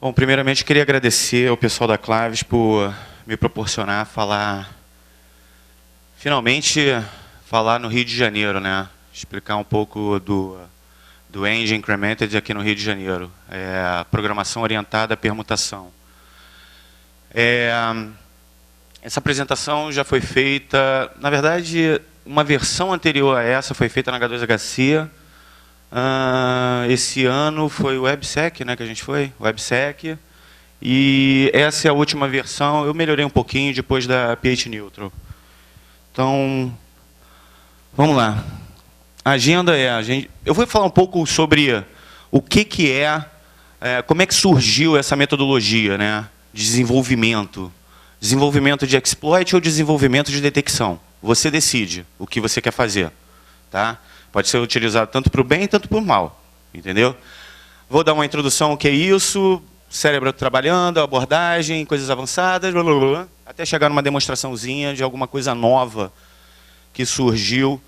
Bom, primeiramente queria agradecer ao pessoal da Claves por me proporcionar finalmente falar no Rio de Janeiro, né? Explicar um pouco do Engine Incremented aqui no Rio de Janeiro. A programação orientada à permutação. Essa apresentação já foi feita, na verdade, uma versão anterior a essa foi feita na H2HC. Esse ano foi o WebSec, né, que a gente foi, WebSec. E essa é a última versão. Eu melhorei um pouquinho depois da pH Neutral. Então, vamos lá. A agenda eu vou falar um pouco sobre o que é, como é que surgiu essa metodologia, né, de desenvolvimento. Desenvolvimento de exploit ou desenvolvimento de detecção. Você decide o que você quer fazer. Tá? Pode ser utilizado tanto para o bem, tanto para o mal. Entendeu? Vou dar uma introdução ao que é isso, cérebro trabalhando, abordagem, coisas avançadas, blá, blá, blá, até chegar numa demonstraçãozinha de alguma coisa nova que surgiu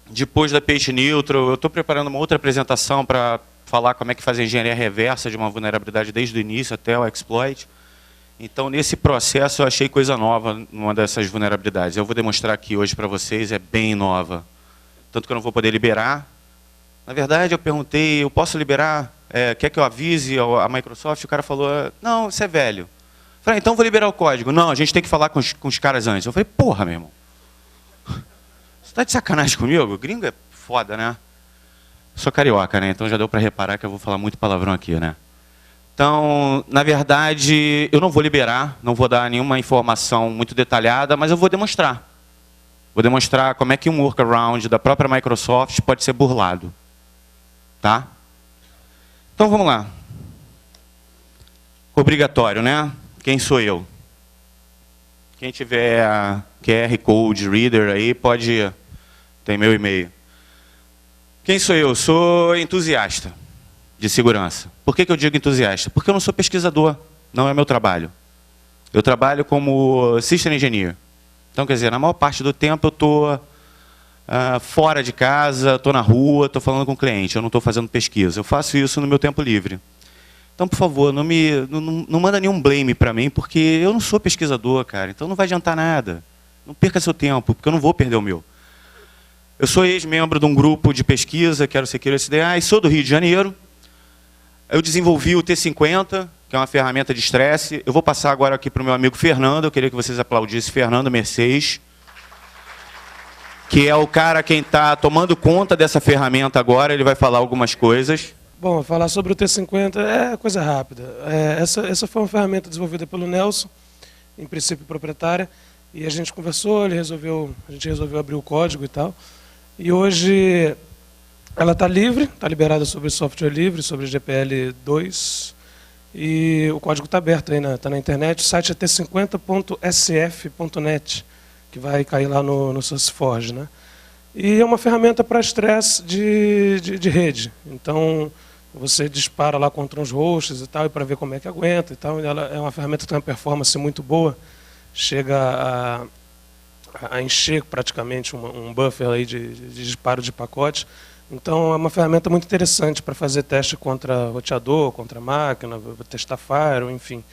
depois da pH Neutral. Eu estou preparando uma outra apresentação para falar como é que faz a engenharia reversa de uma vulnerabilidade desde o início até o exploit. Então, nesse processo, eu achei coisa nova numa dessas vulnerabilidades. Eu vou demonstrar aqui hoje para vocês, é bem nova. Tanto que eu não vou poder liberar. Na verdade, eu perguntei, eu posso liberar? Quer que eu avise a Microsoft? O cara falou, não, isso é velho. Eu falei, então vou liberar o código. Não, a gente tem que falar com os caras antes. Eu falei, porra, meu irmão. Você está de sacanagem comigo? Gringo é foda, né? Sou carioca, né? Então já deu para reparar que eu vou falar muito palavrão aqui, né? Então, na verdade, eu não vou liberar, não vou dar nenhuma informação muito detalhada, mas eu vou demonstrar. Vou demonstrar como é que um workaround da própria Microsoft pode ser burlado. Tá? Então, vamos lá. Obrigatório, né? Quem sou eu? Quem tiver QR Code Reader aí, pode... Tem meu e-mail. Quem sou eu? Sou entusiasta de segurança. Por que eu digo entusiasta? Porque eu não sou pesquisador, não é meu trabalho. Eu trabalho como System Engineer. Então, quer dizer, na maior parte do tempo eu estou fora de casa, estou na rua, estou falando com o cliente, eu não estou fazendo pesquisa. Eu faço isso no meu tempo livre. Então, por favor, não manda nenhum blame para mim, porque eu não sou pesquisador, cara. Então não vai adiantar nada. Não perca seu tempo, porque eu não vou perder o meu. Eu sou ex-membro de um grupo de pesquisa, que era o Security SDA, e sou do Rio de Janeiro. Eu desenvolvi o T50, que é uma ferramenta de estresse. Eu vou passar agora aqui para o meu amigo Fernando. Eu queria que vocês aplaudissem Fernando Mercedes, que é o cara quem está tomando conta dessa ferramenta agora. Ele vai falar algumas coisas. Bom, falar sobre o T50 é coisa rápida. Essa foi uma ferramenta desenvolvida pelo Nelson, em princípio proprietária, e a gente conversou, a gente resolveu abrir o código e tal. E hoje... ela está livre, está liberada sobre software livre, sobre GPL 2, e o código está aberto aí, está na internet. O site é t50.sf.net, que vai cair lá no SourceForge, né? E é uma ferramenta para estresse de rede. Então, você dispara lá contra uns hosts e tal, e para ver como é que aguenta e tal. Ela é uma ferramenta que tem uma performance muito boa, chega a encher praticamente um buffer aí de disparo de pacote. Então, é uma ferramenta muito interessante para fazer teste contra roteador, contra máquina, testar firewall, enfim,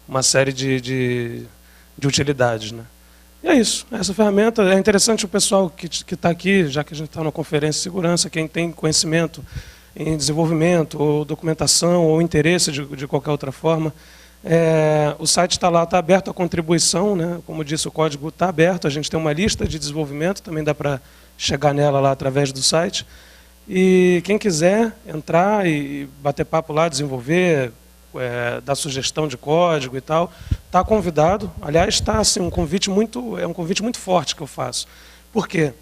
uma série de utilidades, né? E é isso. Essa ferramenta é interessante o pessoal que está aqui, já que a gente está numa conferência de segurança, quem tem conhecimento em desenvolvimento, ou documentação, ou interesse de qualquer outra forma. O site está lá, está aberto à contribuição, né? Como disse, o código está aberto, a gente tem uma lista de desenvolvimento, também dá para chegar nela lá através do site. E quem quiser entrar e bater papo lá, desenvolver, dar sugestão de código e tal, está convidado. Aliás, está assim, um convite muito forte que eu faço. Por quê?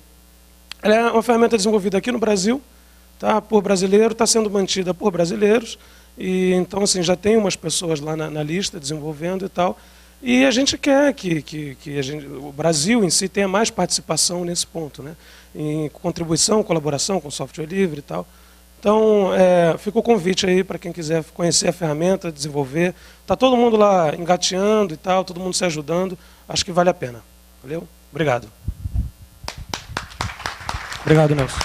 Ela é uma ferramenta desenvolvida aqui no Brasil, tá, por brasileiro, está sendo mantida por brasileiros, e então assim, já tem umas pessoas lá na lista desenvolvendo e tal. E a gente quer que o Brasil em si tenha mais participação nesse ponto, né? Em contribuição, colaboração com software livre e tal. Então, fica o convite aí para quem quiser conhecer a ferramenta, desenvolver. Está todo mundo lá engateando e tal, todo mundo se ajudando. Acho que vale a pena. Valeu? Obrigado. Obrigado, Nelson.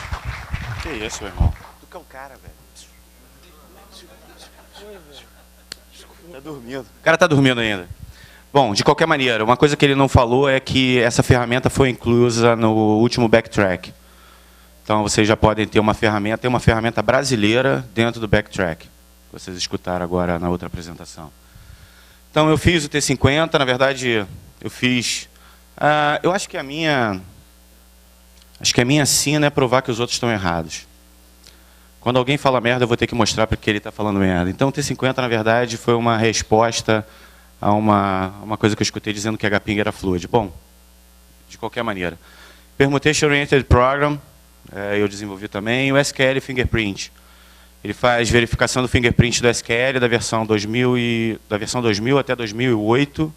Que isso, meu irmão? Tu que é o cara, velho. Tá dormindo. O cara está dormindo ainda. Bom, de qualquer maneira, uma coisa que ele não falou é que essa ferramenta foi inclusa no último Backtrack. Então, vocês já podem ter uma ferramenta, tem uma ferramenta brasileira dentro do Backtrack. Vocês escutaram agora na outra apresentação. Então, eu fiz o T50, na verdade, eu fiz... eu acho que a minha sina é provar que os outros estão errados. Quando alguém fala merda, eu vou ter que mostrar para que ele está falando merda. Então, o T50, na verdade, foi uma resposta a uma coisa que eu escutei dizendo que a HPing era fluid. Bom, de qualquer maneira. Permutation Oriented Program, eu desenvolvi também. O SQL Fingerprint. Ele faz verificação do fingerprint do SQL da versão 2000 até 2008.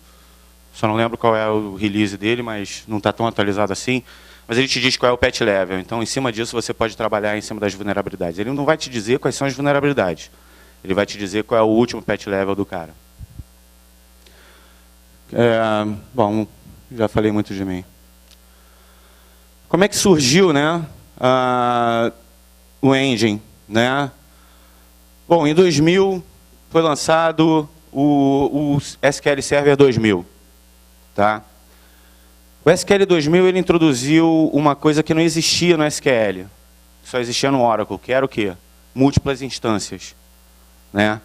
Só não lembro qual é o release dele, mas não está tão atualizado assim. Mas ele te diz qual é o patch level. Então, em cima disso, você pode trabalhar em cima das vulnerabilidades. Ele não vai te dizer quais são as vulnerabilidades. Ele vai te dizer qual é o último patch level do cara. Bom, já falei muito de mim. Como é que surgiu, né, o engine? Né? Bom, em 2000 foi lançado o SQL Server 2000. Tá? O SQL 2000 ele introduziu uma coisa que não existia no SQL, só existia no Oracle, que era o quê? Múltiplas instâncias. Né?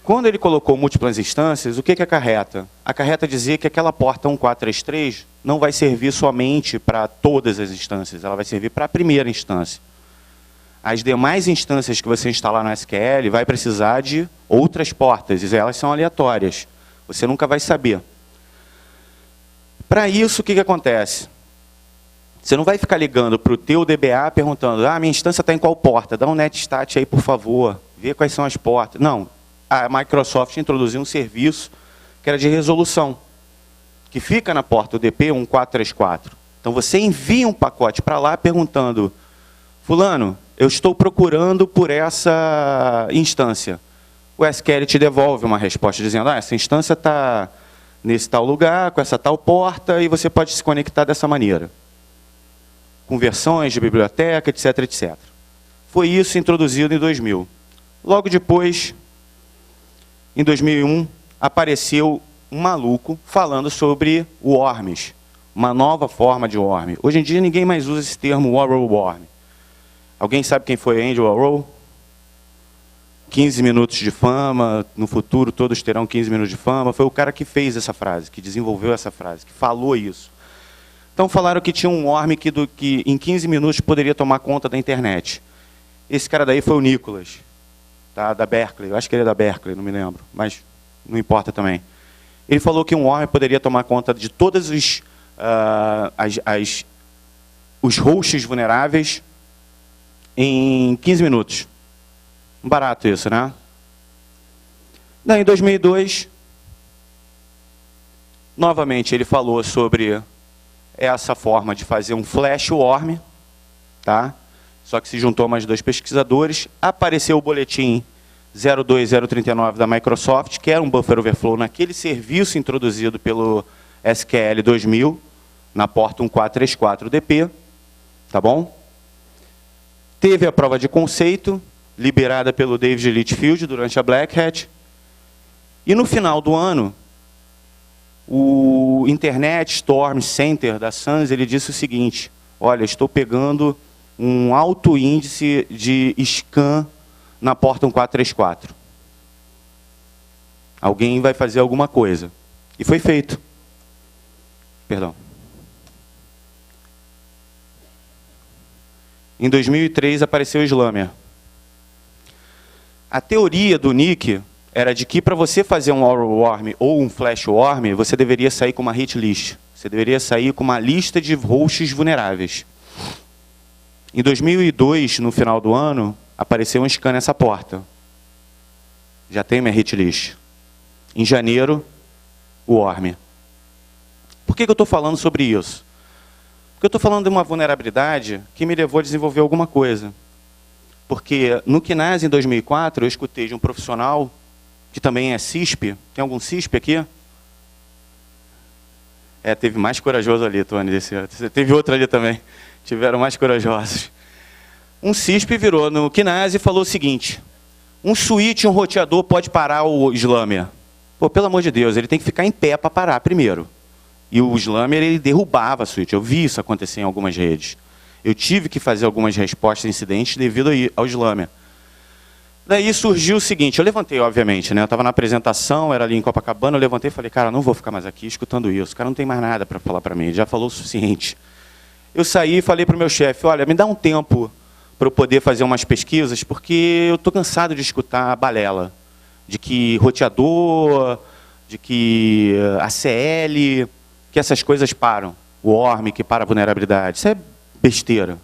Quando ele colocou múltiplas instâncias, o que acarreta? Acarreta dizer que aquela porta 1433 não vai servir somente para todas as instâncias, ela vai servir para a primeira instância. As demais instâncias que você instalar no SQL vai precisar de outras portas, e elas são aleatórias. Você nunca vai saber. Para isso, o que acontece? Você não vai ficar ligando para o teu DBA perguntando, minha instância está em qual porta? Dá um netstat aí, por favor. Vê quais são as portas. Não. A Microsoft introduziu um serviço que era de resolução, que fica na porta UDP 1434. Então, você envia um pacote para lá perguntando, fulano, eu estou procurando por essa instância. O SQL te devolve uma resposta dizendo, essa instância está nesse tal lugar, com essa tal porta, e você pode se conectar dessa maneira. Com versões de biblioteca, etc, etc. Foi isso introduzido em 2000. Logo depois, em 2001, apareceu um maluco falando sobre o worms, uma nova forma de worm. Hoje em dia, ninguém mais usa esse termo worm. Alguém sabe quem foi Andy Warhol? 15 minutos de fama, no futuro todos terão 15 minutos de fama. Foi o cara que fez essa frase, que desenvolveu essa frase, que falou isso. Então falaram que tinha um worm que em 15 minutos poderia tomar conta da internet. Esse cara daí foi o Nicholas, tá, da Berkeley. Eu acho que ele é da Berkeley, não me lembro, mas não importa também. Ele falou que um worm poderia tomar conta de todos os hosts vulneráveis em 15 minutos. Barato isso, né? Daí, em 2002, novamente ele falou sobre essa forma de fazer um flash worm, tá? Só que se juntou mais dois pesquisadores, apareceu o boletim 02039 da Microsoft, que era um buffer overflow naquele serviço introduzido pelo SQL 2000, na porta 1434DP, tá bom? Teve a prova de conceito, liberada pelo David Litchfield durante a Black Hat. E no final do ano, o Internet Storm Center da SANS, ele disse o seguinte, olha, estou pegando um alto índice de scan na porta 1434. Alguém vai fazer alguma coisa. E foi feito. Perdão. Em 2003 apareceu o Slammer. A teoria do Nick era de que para você fazer um Aura Worm ou um Flash Worm, você deveria sair com uma hit list. Você deveria sair com uma lista de hosts vulneráveis. Em 2002, no final do ano, apareceu um scan nessa porta. Já tem minha hit list. Em janeiro, o Worm. Por que eu estou falando sobre isso? Porque eu estou falando de uma vulnerabilidade que me levou a desenvolver alguma coisa. Porque no KNAS, em 2004, eu escutei de um profissional, que também é CISP. Tem algum CISP aqui? Teve mais corajoso ali, Tony, desse ano. Teve outro ali também. Tiveram mais corajosos. Um CISP virou no KNAS e falou o seguinte, Um switch, um roteador pode parar o slammer? Pô, pelo amor de Deus, ele tem que ficar em pé para parar primeiro. E o slammer, ele derrubava a switch. Eu vi isso acontecer em algumas redes. Eu tive que fazer algumas respostas incidentes devido ao slammer. Daí surgiu o seguinte, eu levantei, obviamente, né? Eu estava na apresentação, era ali em Copacabana, eu levantei e falei, cara, não vou ficar mais aqui escutando isso. O cara não tem mais nada para falar para mim, ele já falou o suficiente. Eu saí e falei para o meu chefe, olha, me dá um tempo para eu poder fazer umas pesquisas, porque eu estou cansado de escutar a balela, de que roteador, de que ACL, que essas coisas param, o ORM que para a vulnerabilidade. Isso é besteira.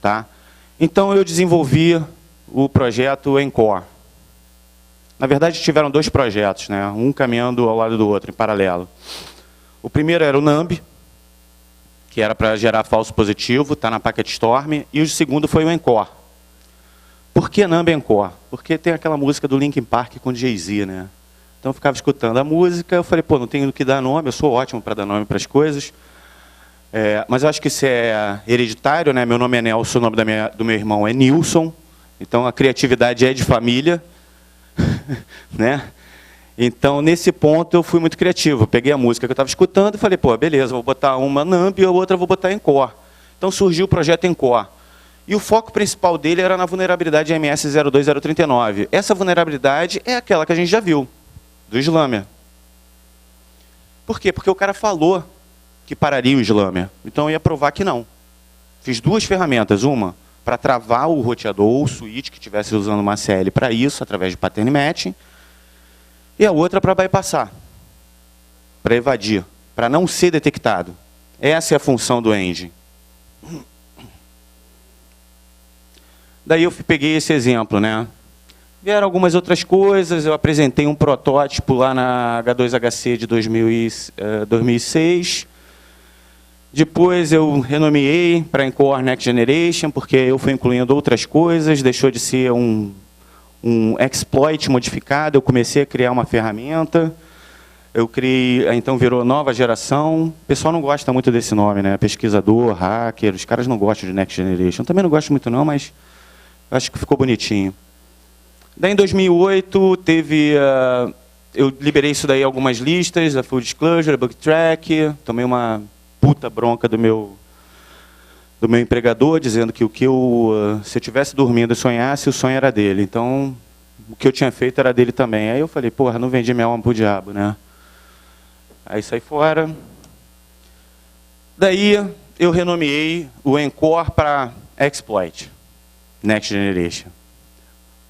Tá? Então eu desenvolvi o projeto Encore. Na verdade, tiveram dois projetos, né? Um caminhando ao lado do outro, em paralelo. O primeiro era o NAMB, que era para gerar falso positivo, está na Packet Storm, e o segundo foi o Encore. Por que NAMB Encore? Porque tem aquela música do Linkin Park com Jay-Z, né? Então eu ficava escutando a música, eu falei, pô, não tenho o que dar nome, eu sou ótimo para dar nome para as coisas, mas eu acho que isso é hereditário, né? Meu nome é Nelson, o nome do meu irmão é Nilson, então a criatividade é de família, né? Então, nesse ponto, eu fui muito criativo. Eu peguei a música que eu estava escutando e falei, pô, beleza, vou botar uma NAMB e a outra vou botar Encore. Então, surgiu o projeto Encore. E o foco principal dele era na vulnerabilidade MS02039. Essa vulnerabilidade é aquela que a gente já viu, do slammer. Por quê? Porque o cara falou que pararia o slammer. Então, eu ia provar que não. Fiz duas ferramentas. Uma, para travar o roteador ou o switch que estivesse usando uma ACL para isso, através de pattern matching. E a outra para bypassar, para evadir, para não ser detectado. Essa é a função do engine. Daí eu peguei esse exemplo, né? Vieram algumas outras coisas, eu apresentei um protótipo lá na H2HC de 2006. Depois eu renomeei para Encore Next Generation, porque eu fui incluindo outras coisas, deixou de ser um exploit modificado, eu comecei a criar uma ferramenta, eu criei, então virou nova geração. O pessoal não gosta muito desse nome, né? Pesquisador, hacker, os caras não gostam de Next Generation. Eu também não gosto muito não, mas acho que ficou bonitinho. Daí em 2008 teve, eu liberei isso daí algumas listas, a Full Disclosure, a Bug Track, tomei uma puta bronca do meu empregador, dizendo que se eu estivesse dormindo e sonhasse, o sonho era dele. Então, o que eu tinha feito era dele também. Aí eu falei, porra, não vendi minha alma pro diabo, né? Aí saí fora. Daí, eu renomeei o Encore para Exploit, Next Generation.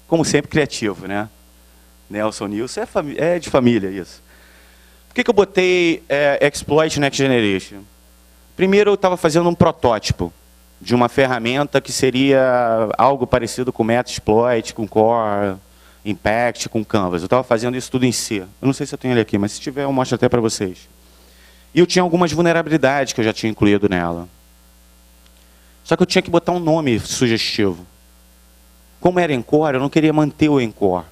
Como sempre, criativo, né? Nelson Nilson, é de família isso. Por que eu botei Exploit Next Generation? Primeiro, eu estava fazendo um protótipo de uma ferramenta que seria algo parecido com Metasploit, com Core, Impact, com Canvas. Eu estava fazendo isso tudo em C. Eu não sei se eu tenho ele aqui, mas se tiver eu mostro até para vocês. E eu tinha algumas vulnerabilidades que eu já tinha incluído nela. Só que eu tinha que botar um nome sugestivo. Como era Encore, eu não queria manter o Encore.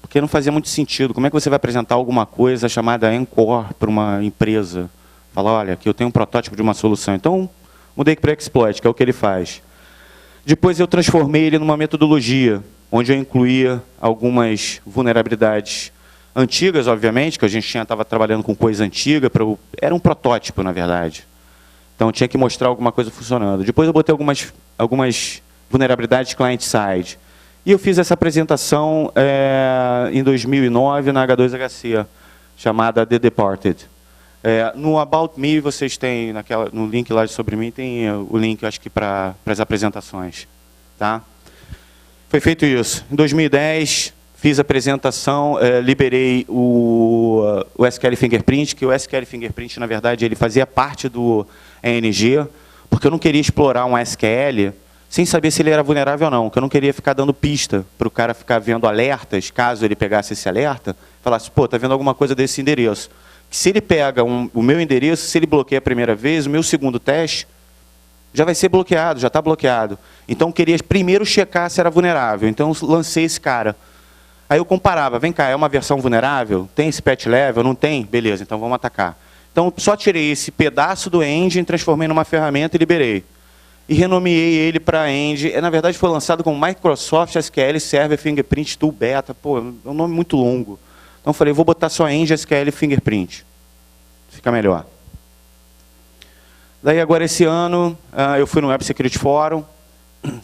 Porque não fazia muito sentido. Como é que você vai apresentar alguma coisa chamada Encore para uma empresa? Falar, olha, aqui eu tenho um protótipo de uma solução. Então, mudei para o Exploit, que é o que ele faz. Depois eu transformei ele numa metodologia, onde eu incluía algumas vulnerabilidades antigas, obviamente, que a gente estava trabalhando com coisa antiga, era um protótipo, na verdade. Então, tinha que mostrar alguma coisa funcionando. Depois eu botei algumas vulnerabilidades client-side. E eu fiz essa apresentação em 2009 na H2HC, chamada The Departed. No About Me, vocês têm, no link lá sobre mim, tem o link, acho que, para as apresentações. Tá? Foi feito isso. Em 2010, fiz a apresentação, liberei o SQL Fingerprint, que o SQL Fingerprint, na verdade, ele fazia parte do ENG, porque eu não queria explorar um SQL sem saber se ele era vulnerável ou não, que eu não queria ficar dando pista para o cara ficar vendo alertas, caso ele pegasse esse alerta, falasse, pô, está vendo alguma coisa desse endereço. Que se ele pega o meu endereço, se ele bloqueia a primeira vez, o meu segundo teste já vai ser bloqueado, já está bloqueado. Então, eu queria primeiro checar se era vulnerável. Então, eu lancei esse cara. Aí eu comparava, vem cá, é uma versão vulnerável? Tem esse patch level? Não tem? Beleza, então vamos atacar. Então, só tirei esse pedaço do engine, transformei numa ferramenta e liberei. e renomeei ele para End. Na verdade, foi lançado como Microsoft SQL Server Fingerprint Tool Beta. Pô, é um nome muito longo. Então, eu falei, vou botar só End SQL Fingerprint. Fica melhor. Daí, agora, esse ano, eu fui no Web Security Forum,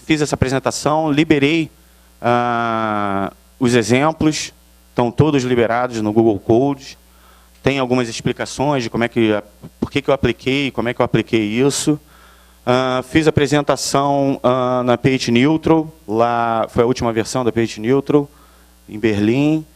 fiz essa apresentação, liberei os exemplos, estão todos liberados no Google Code. Tem algumas explicações de por que eu apliquei, como é que eu apliquei isso. Fiz a apresentação na Page Neutral, lá foi a última versão da Page Neutral, em Berlim.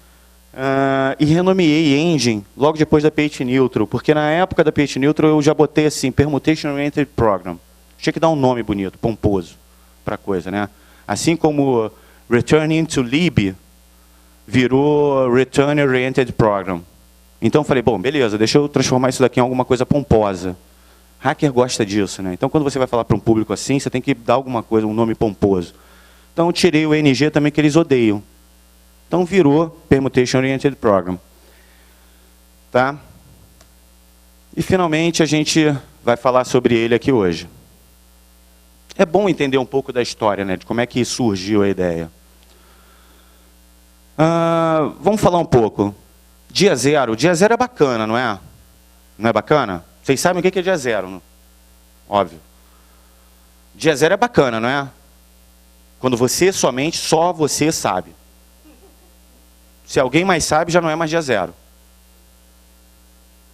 E renomeei Engine logo depois da Page Neutral, porque na época da Page Neutral eu já botei assim, Permutation Oriented Program. Tinha que dar um nome bonito, pomposo, para a coisa, né? Assim como Returning to Lib virou Return Oriented Program. Então eu falei, bom, beleza, deixa eu transformar isso daqui em alguma coisa pomposa. Hacker gosta disso, né? Então quando você vai falar para um público assim, você tem que dar alguma coisa, um nome pomposo. Então eu tirei o NG também, que eles odeiam. Então virou Permutation Oriented Program. Tá? E finalmente a gente vai falar sobre ele aqui hoje. É bom entender um pouco da história, né? De como é que surgiu a ideia. Vamos falar um pouco. Dia zero. Dia zero é bacana, não é? Não é bacana? Vocês sabem o que é dia zero, não? Óbvio. Dia zero é bacana, não é? Quando só você sabe. Se alguém mais sabe, já não é mais dia zero.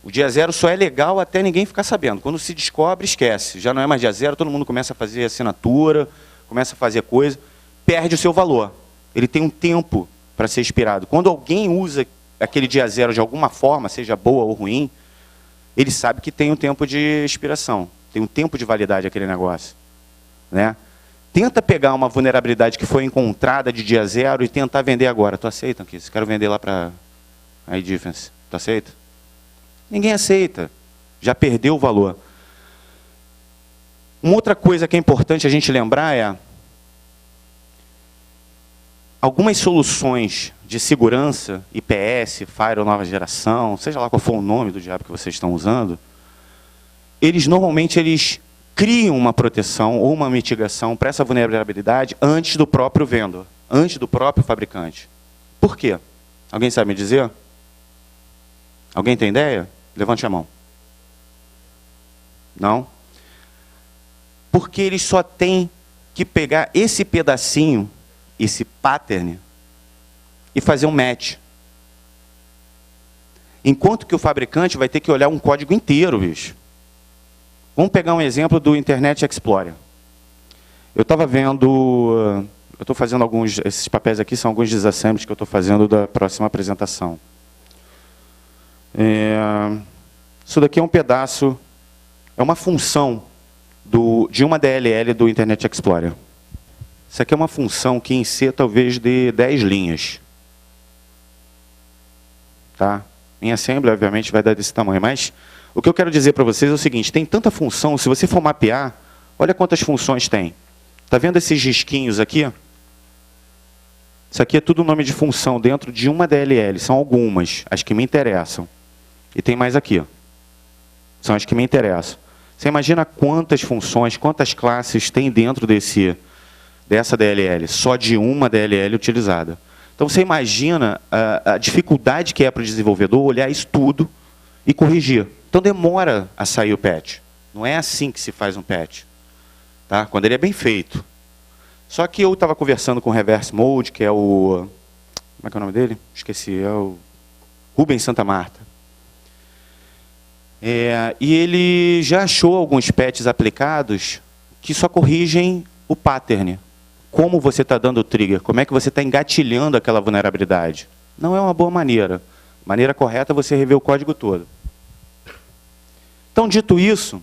O dia zero só é legal até ninguém ficar sabendo. Quando se descobre, esquece. Já não é mais dia zero, todo mundo começa a fazer assinatura, começa a fazer coisa, perde o seu valor. Ele tem um tempo para ser expirado. Quando alguém usa aquele dia zero de alguma forma, seja boa ou ruim, ele sabe que tem um tempo de expiração, tem um tempo de validade aquele negócio, né? Tenta pegar uma vulnerabilidade que foi encontrada de dia zero e tentar vender agora. Tu aceita, Anquis? Quero vender lá para a iDefense. Tu aceita? Ninguém aceita. Já perdeu o valor. Uma outra coisa que é importante a gente lembrar é algumas soluções de segurança, IPS, Firewall nova geração, seja lá qual for o nome do diabo que vocês estão usando, normalmente eles criam uma proteção ou uma mitigação para essa vulnerabilidade antes do próprio vendor, antes do próprio fabricante. Por quê? Alguém sabe me dizer? Alguém tem ideia? Levante a mão. Não? Porque eles só têm que pegar esse pedacinho, esse pattern, e fazer um match. Enquanto que o fabricante vai ter que olhar um código inteiro, bicho. Vamos pegar um exemplo do Internet Explorer. Eu estava vendo, eu estou fazendo esses papéis aqui são alguns disassembles que eu estou fazendo da próxima apresentação. Isso daqui é um pedaço, é uma função de uma DLL do Internet Explorer. Isso aqui é uma função que em C talvez dê 10 linhas. Tá? Em Assembly, obviamente, vai dar desse tamanho, mas o que eu quero dizer para vocês é o seguinte, tem tanta função, se você for mapear, olha quantas funções tem. Está vendo esses risquinhos aqui? Isso aqui é tudo nome de função dentro de uma DLL, são algumas, as que me interessam. E tem mais aqui, são as que me interessam. Você imagina quantas funções, quantas classes tem dentro dessa DLL, só de uma DLL utilizada. Então você imagina a dificuldade que é para o desenvolvedor olhar isso tudo e corrigir. Então demora a sair o patch. Não é assim que se faz um patch. Tá? Quando ele é bem feito. Só que eu estava conversando com o Reverse Mode, que é o... Como é que é o nome dele? Esqueci. É o Rubens Santa Marta. E ele já achou alguns patches aplicados que só corrigem o pattern. Como você está dando o trigger, como é que você está engatilhando aquela vulnerabilidade. Não é uma boa maneira. A maneira correta é você rever o código todo. Então, dito isso,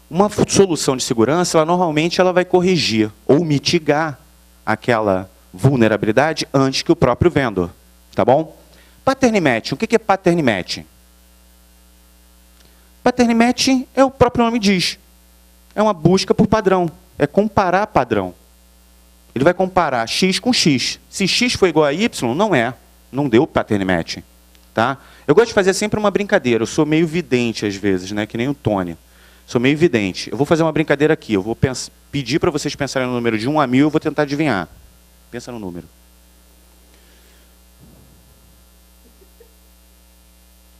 uma solução de segurança, normalmente ela vai corrigir ou mitigar aquela vulnerabilidade antes que o próprio vendor. Tá bom? Pattern matching. O que é pattern matching? Pattern matching é o próprio nome diz. É uma busca por padrão. É comparar padrão. Ele vai comparar X com X. Se X for igual a Y, não é. Não deu pattern matching. Tá? Eu gosto de fazer sempre uma brincadeira. Eu sou meio vidente às vezes, né? Que nem o Tony. Sou meio vidente. Eu vou fazer uma brincadeira aqui. Eu vou pedir para vocês pensarem no número de 1 a 1000, eu vou tentar adivinhar. Pensa no número.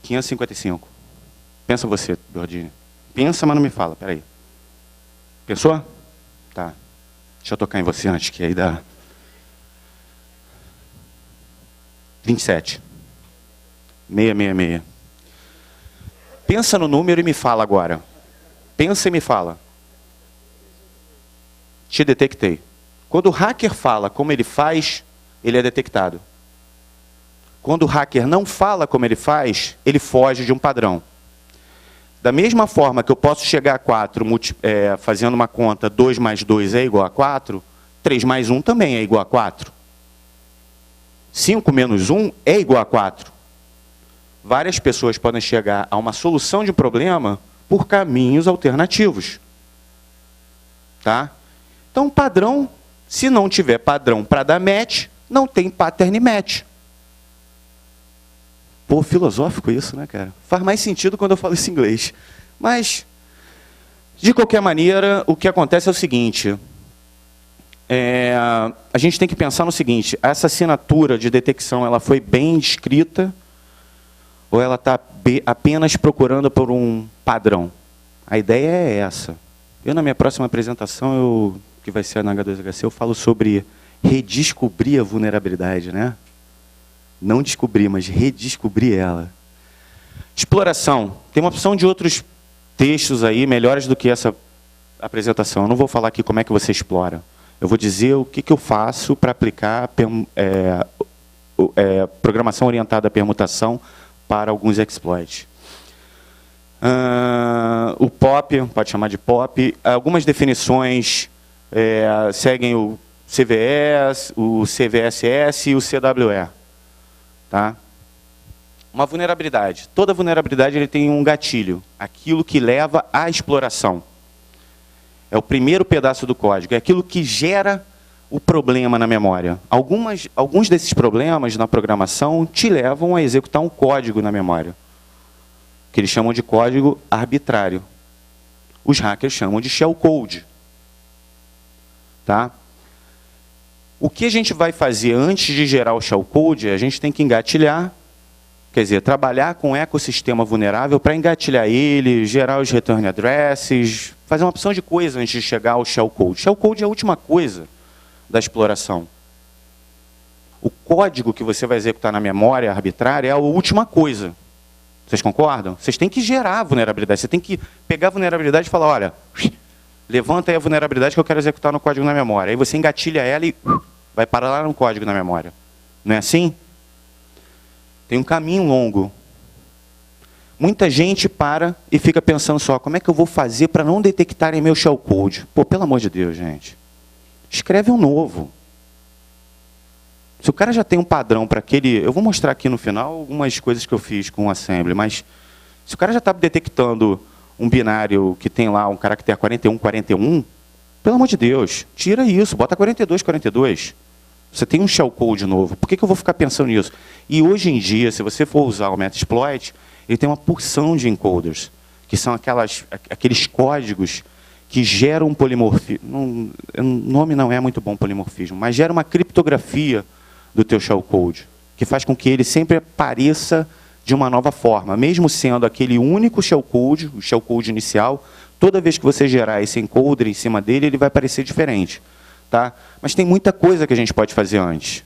555. Pensa você, Bordini. Pensa, mas não me fala. Peraí. Pensou? Tá. Deixa eu tocar em você antes, que aí dá... 27. 666. Pensa no número e me fala agora. Pensa e me fala. Te detectei. Quando o hacker fala como ele faz, ele é detectado. Quando o hacker não fala como ele faz, ele foge de um padrão. Da mesma forma que eu posso chegar a 4 fazendo uma conta 2 mais 2 é igual a 4, 3 mais 1 também é igual a 4. 5 menos 1 é igual a 4. Várias pessoas podem chegar a uma solução de um problema por caminhos alternativos. Tá? Então, padrão, se não tiver padrão para dar match, não tem pattern match. Pô, filosófico isso, né, cara? Faz mais sentido quando eu falo isso em inglês. Mas, de qualquer maneira, o que acontece é o seguinte. A gente tem que pensar no seguinte. Essa assinatura de detecção, ela foi bem descrita ou ela está apenas procurando por um padrão? A ideia é essa. Eu, na minha próxima apresentação, que vai ser na H2HC, eu falo sobre redescobrir a vulnerabilidade, né? Não descobrir, mas redescobrir ela. Exploração. Tem uma opção de outros textos aí, melhores do que essa apresentação. Eu não vou falar aqui como é que você explora. Eu vou dizer o que eu faço para aplicar programação orientada à permutação para alguns exploits. O POP, pode chamar de POP. Algumas definições seguem o CVE, o CVSS e o CWE. Tá? Uma vulnerabilidade. Toda vulnerabilidade ele tem um gatilho, aquilo que leva à exploração. É o primeiro pedaço do código, é aquilo que gera o problema na memória. Alguns desses problemas na programação te levam a executar um código na memória, que eles chamam de código arbitrário. Os hackers chamam de shellcode. Tá? O que a gente vai fazer antes de gerar o shellcode, a gente tem que engatilhar, quer dizer, trabalhar com o ecossistema vulnerável para engatilhar ele, gerar os return addresses, fazer uma opção de coisa antes de chegar ao shellcode. Shellcode é a última coisa da exploração. O código que você vai executar na memória arbitrária é a última coisa. Vocês concordam? Vocês têm que gerar a vulnerabilidade. Você tem que pegar a vulnerabilidade e falar, olha, levanta aí a vulnerabilidade que eu quero executar no código na memória. Aí você engatilha ela e vai parar lá no código na memória. Não é assim? Tem um caminho longo. Muita gente para e fica pensando só, como é que eu vou fazer para não detectarem meu shellcode? Pô, pelo amor de Deus, gente. Escreve um novo. Se o cara já tem um padrão para aquele... Eu vou mostrar aqui no final algumas coisas que eu fiz com o assembly, mas se o cara já está detectando um binário que tem lá um caractere 4141, pelo amor de Deus, tira isso, bota 4242. Você tem um shellcode novo. Por que eu vou ficar pensando nisso? E hoje em dia, se você for usar o Metasploit, ele tem uma porção de encoders, que são aqueles códigos que geram um polimorfismo. O nome não é muito bom, polimorfismo, mas gera uma criptografia do teu shellcode, que faz com que ele sempre apareça de uma nova forma. Mesmo sendo aquele único shellcode, o shellcode inicial, toda vez que você gerar esse encoder em cima dele, ele vai parecer diferente. Tá? Mas tem muita coisa que a gente pode fazer antes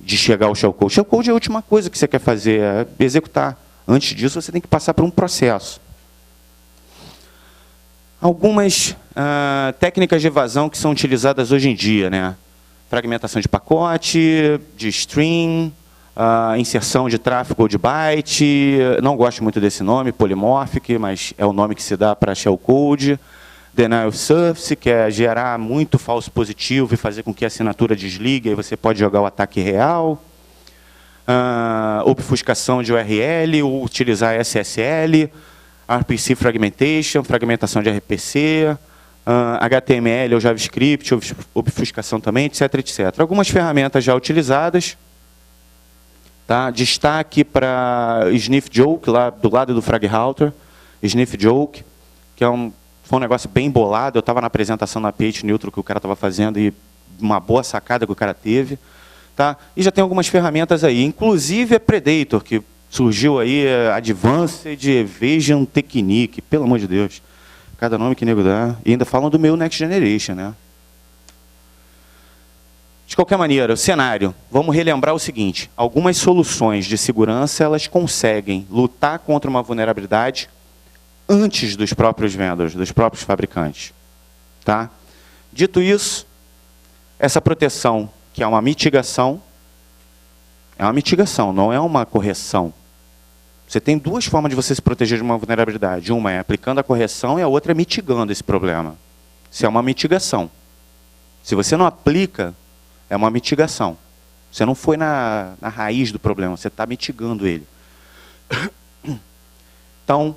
de chegar ao shellcode. Shellcode é a última coisa que você quer fazer, é executar. Antes disso, você tem que passar por um processo. Algumas técnicas de evasão que são utilizadas hoje em dia, né? Fragmentação de pacote, de string, inserção de tráfego de byte. Não gosto muito desse nome, polymorphic, mas é o nome que se dá para shellcode. Denial of service, que é gerar muito falso positivo e fazer com que a assinatura desligue, aí você pode jogar o ataque real. Obfuscação de URL, ou utilizar SSL, RPC fragmentation, fragmentação de RPC, HTML ou JavaScript, obfuscação também, etc, etc. Algumas ferramentas já utilizadas. Tá? Destaque para Sniff Joke, lá do lado do Frag Router, Sniff Joke. que foi um negócio bem bolado. Eu estava na apresentação na pH Neutral que o cara estava fazendo e uma boa sacada que o cara teve. Tá? E já tem algumas ferramentas aí, inclusive a Predator, que surgiu aí, Advanced Evasion Technique, pelo amor de Deus. Cada nome que nego dá. E ainda falam do meu Next Generation, né? De qualquer maneira, o cenário, vamos relembrar o seguinte: algumas soluções de segurança, elas conseguem lutar contra uma vulnerabilidade antes dos próprios vendors, dos próprios fabricantes. Tá? Dito isso, essa proteção, que é uma mitigação, não é uma correção. Você tem duas formas de você se proteger de uma vulnerabilidade. Uma é aplicando a correção e a outra é mitigando esse problema. Isso é uma mitigação. Se você não aplica, é uma mitigação. Você não foi na raiz do problema, você está mitigando ele. Então,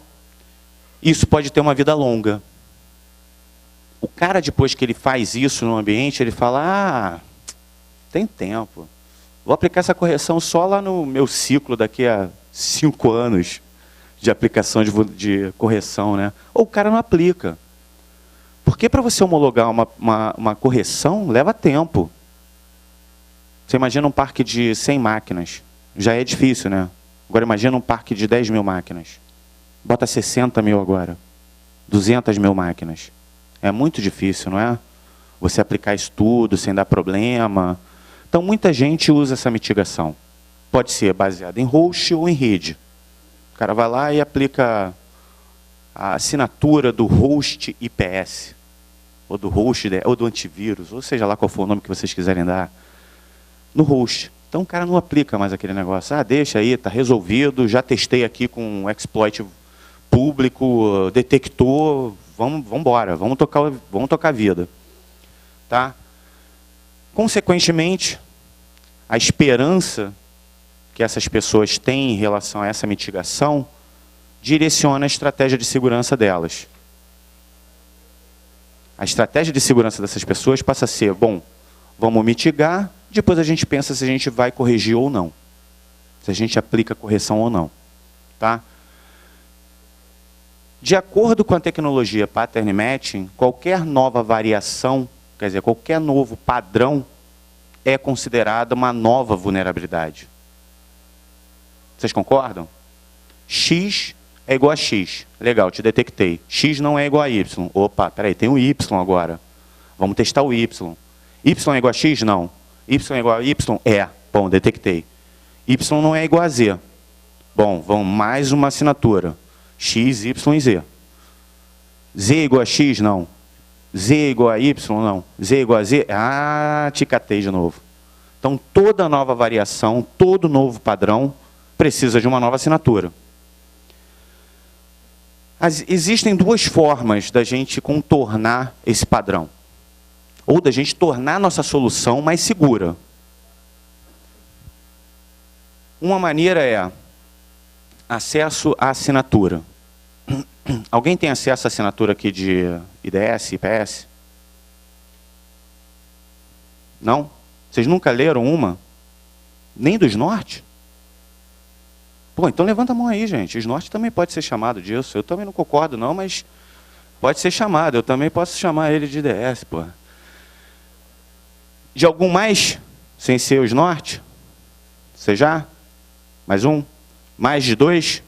isso pode ter uma vida longa. O cara, depois que ele faz isso no ambiente, ele fala, tem tempo. Vou aplicar essa correção só lá no meu ciclo daqui a 5 anos de aplicação de correção, né? Ou o cara não aplica. Porque para você homologar uma correção, leva tempo. Você imagina um parque de 100 máquinas. Já é difícil, né? Agora imagina um parque de 10 mil máquinas. Bota 60 mil agora. 200 mil máquinas. É muito difícil, não é? Você aplicar isso tudo sem dar problema. Então, muita gente usa essa mitigação. Pode ser baseada em host ou em rede. O cara vai lá e aplica a assinatura do host IPS, ou do host, ou do antivírus, ou seja lá qual for o nome que vocês quiserem dar, no host. Então, o cara não aplica mais aquele negócio. Deixa aí, está resolvido, já testei aqui com um exploit público, detectou, vamos embora, vamos tocar a vida. Tá? Consequentemente, a esperança que essas pessoas têm em relação a essa mitigação direciona a estratégia de segurança delas. A estratégia de segurança dessas pessoas passa a ser, bom, vamos mitigar, depois a gente pensa se a gente vai corrigir ou não. Se a gente aplica correção ou não. Tá? De acordo com a tecnologia Pattern Matching, qualquer nova variação, quer dizer, qualquer novo padrão é considerada uma nova vulnerabilidade. Vocês concordam? X é igual a X. Legal, te detectei. X não é igual a Y. Opa, peraí, tem um Y agora. Vamos testar o Y. Y é igual a X? Não. Y é igual a Y? É. Bom, detectei. Y não é igual a Z. Bom, vamos mais uma assinatura. X, Y e Z. Z é igual a X? Não. Z é igual a Y? Não. Z é igual a Z? Te catei de novo. Então, toda nova variação, todo novo padrão precisa de uma nova assinatura. Existem duas formas da gente contornar esse padrão. Ou da gente tornar a nossa solução mais segura. Uma maneira é acesso à assinatura. Alguém tem acesso à assinatura aqui de IDS, IPS? Não? Vocês nunca leram uma? Nem do Snort? Pô, então levanta a mão aí, gente. O Snort também pode ser chamado disso. Eu também não concordo, não, mas pode ser chamado. Eu também posso chamar ele de IDS, pô. De algum mais? Sem ser o Snort? Você já? Mais um? Mais de 2?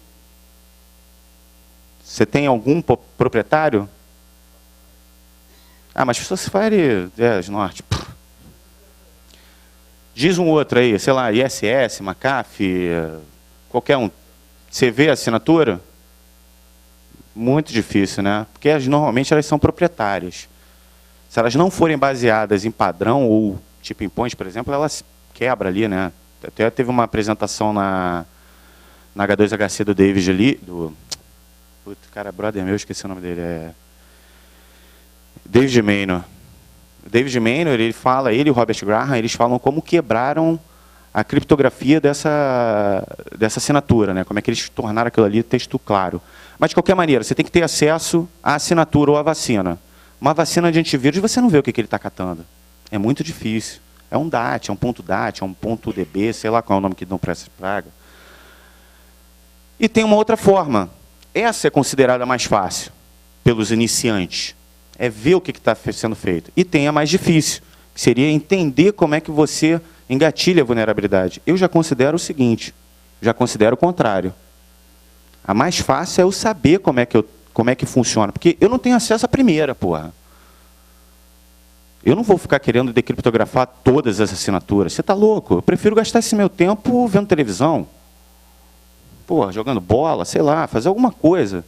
Você tem algum proprietário? Mas Fire Snort. Diz um outro aí, sei lá, ISS, McAfee, qualquer um. Você vê a assinatura? Muito difícil, né? Porque normalmente elas são proprietárias. Se elas não forem baseadas em padrão ou tipo em point, por exemplo, elas quebram ali, né? Até teve uma apresentação na H2HC do David ali, cara, brother meu, esqueci o nome dele, David Maynor. O David Maynor, ele e o Robert Graham, eles falam como quebraram a criptografia dessa assinatura, né? Como é que eles tornaram aquilo ali texto claro. Mas, de qualquer maneira, você tem que ter acesso à assinatura ou à vacina. Uma vacina de antivírus, você não vê o que ele está catando. É muito difícil. É um DAT, é um ponto DAT, é um ponto DB, sei lá qual é o nome que dão para essa praga. E tem uma outra forma. Essa é considerada mais fácil. pelos iniciantes. É ver o que está sendo feito. E tem a mais difícil, que seria entender como é que você engatilha a vulnerabilidade. Eu já considero o seguinte, já considero o contrário. A mais fácil é eu saber como é que funciona, porque eu não tenho acesso à primeira, porra. Eu não vou ficar querendo decriptografar todas as assinaturas. Você está louco? Eu prefiro gastar esse meu tempo vendo televisão. Porra, jogando bola, sei lá, fazer alguma coisa.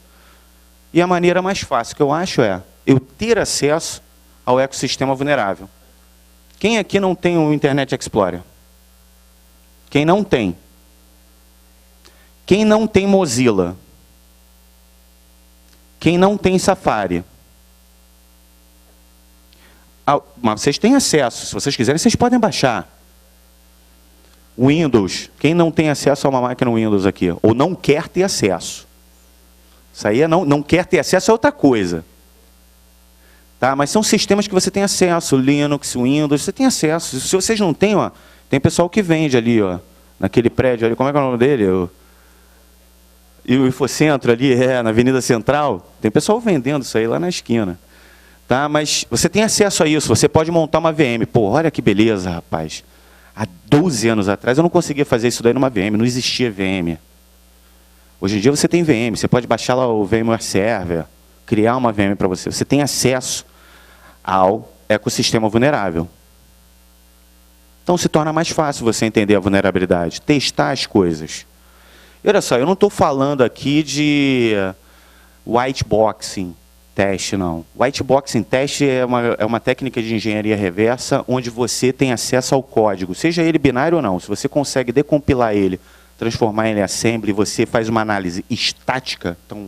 E a maneira mais fácil que eu acho é eu ter acesso ao ecossistema vulnerável. Quem aqui não tem o Internet Explorer? Quem não tem? Quem não tem Mozilla? Quem não tem Safari? Mas vocês têm acesso, se vocês quiserem, vocês podem baixar. Windows, quem não tem acesso a uma máquina Windows aqui? Ou não quer ter acesso? Isso aí não quer ter acesso a outra coisa. Tá? Mas são sistemas que você tem acesso, Linux, Windows, você tem acesso. Se vocês não têm, ó, tem pessoal que vende ali, ó, naquele prédio ali, como é que é o nome dele? E o Infocentro ali, na Avenida Central, tem pessoal vendendo isso aí lá na esquina. Tá? Mas você tem acesso a isso, você pode montar uma VM. Pô, olha que beleza, rapaz. Há 12 anos atrás eu não conseguia fazer isso daí numa VM, não existia VM. Hoje em dia você tem VM, você pode baixar lá o VMware Server, criar uma VM para você. Você tem acesso ao ecossistema vulnerável. Então se torna mais fácil você entender a vulnerabilidade, testar as coisas. E olha só, eu não estou falando aqui de whiteboxing teste, não. Whiteboxing teste é uma técnica de engenharia reversa onde você tem acesso ao código, seja ele binário ou não. Se você consegue decompilar ele, transformar ele em assembly, você faz uma análise estática. Então,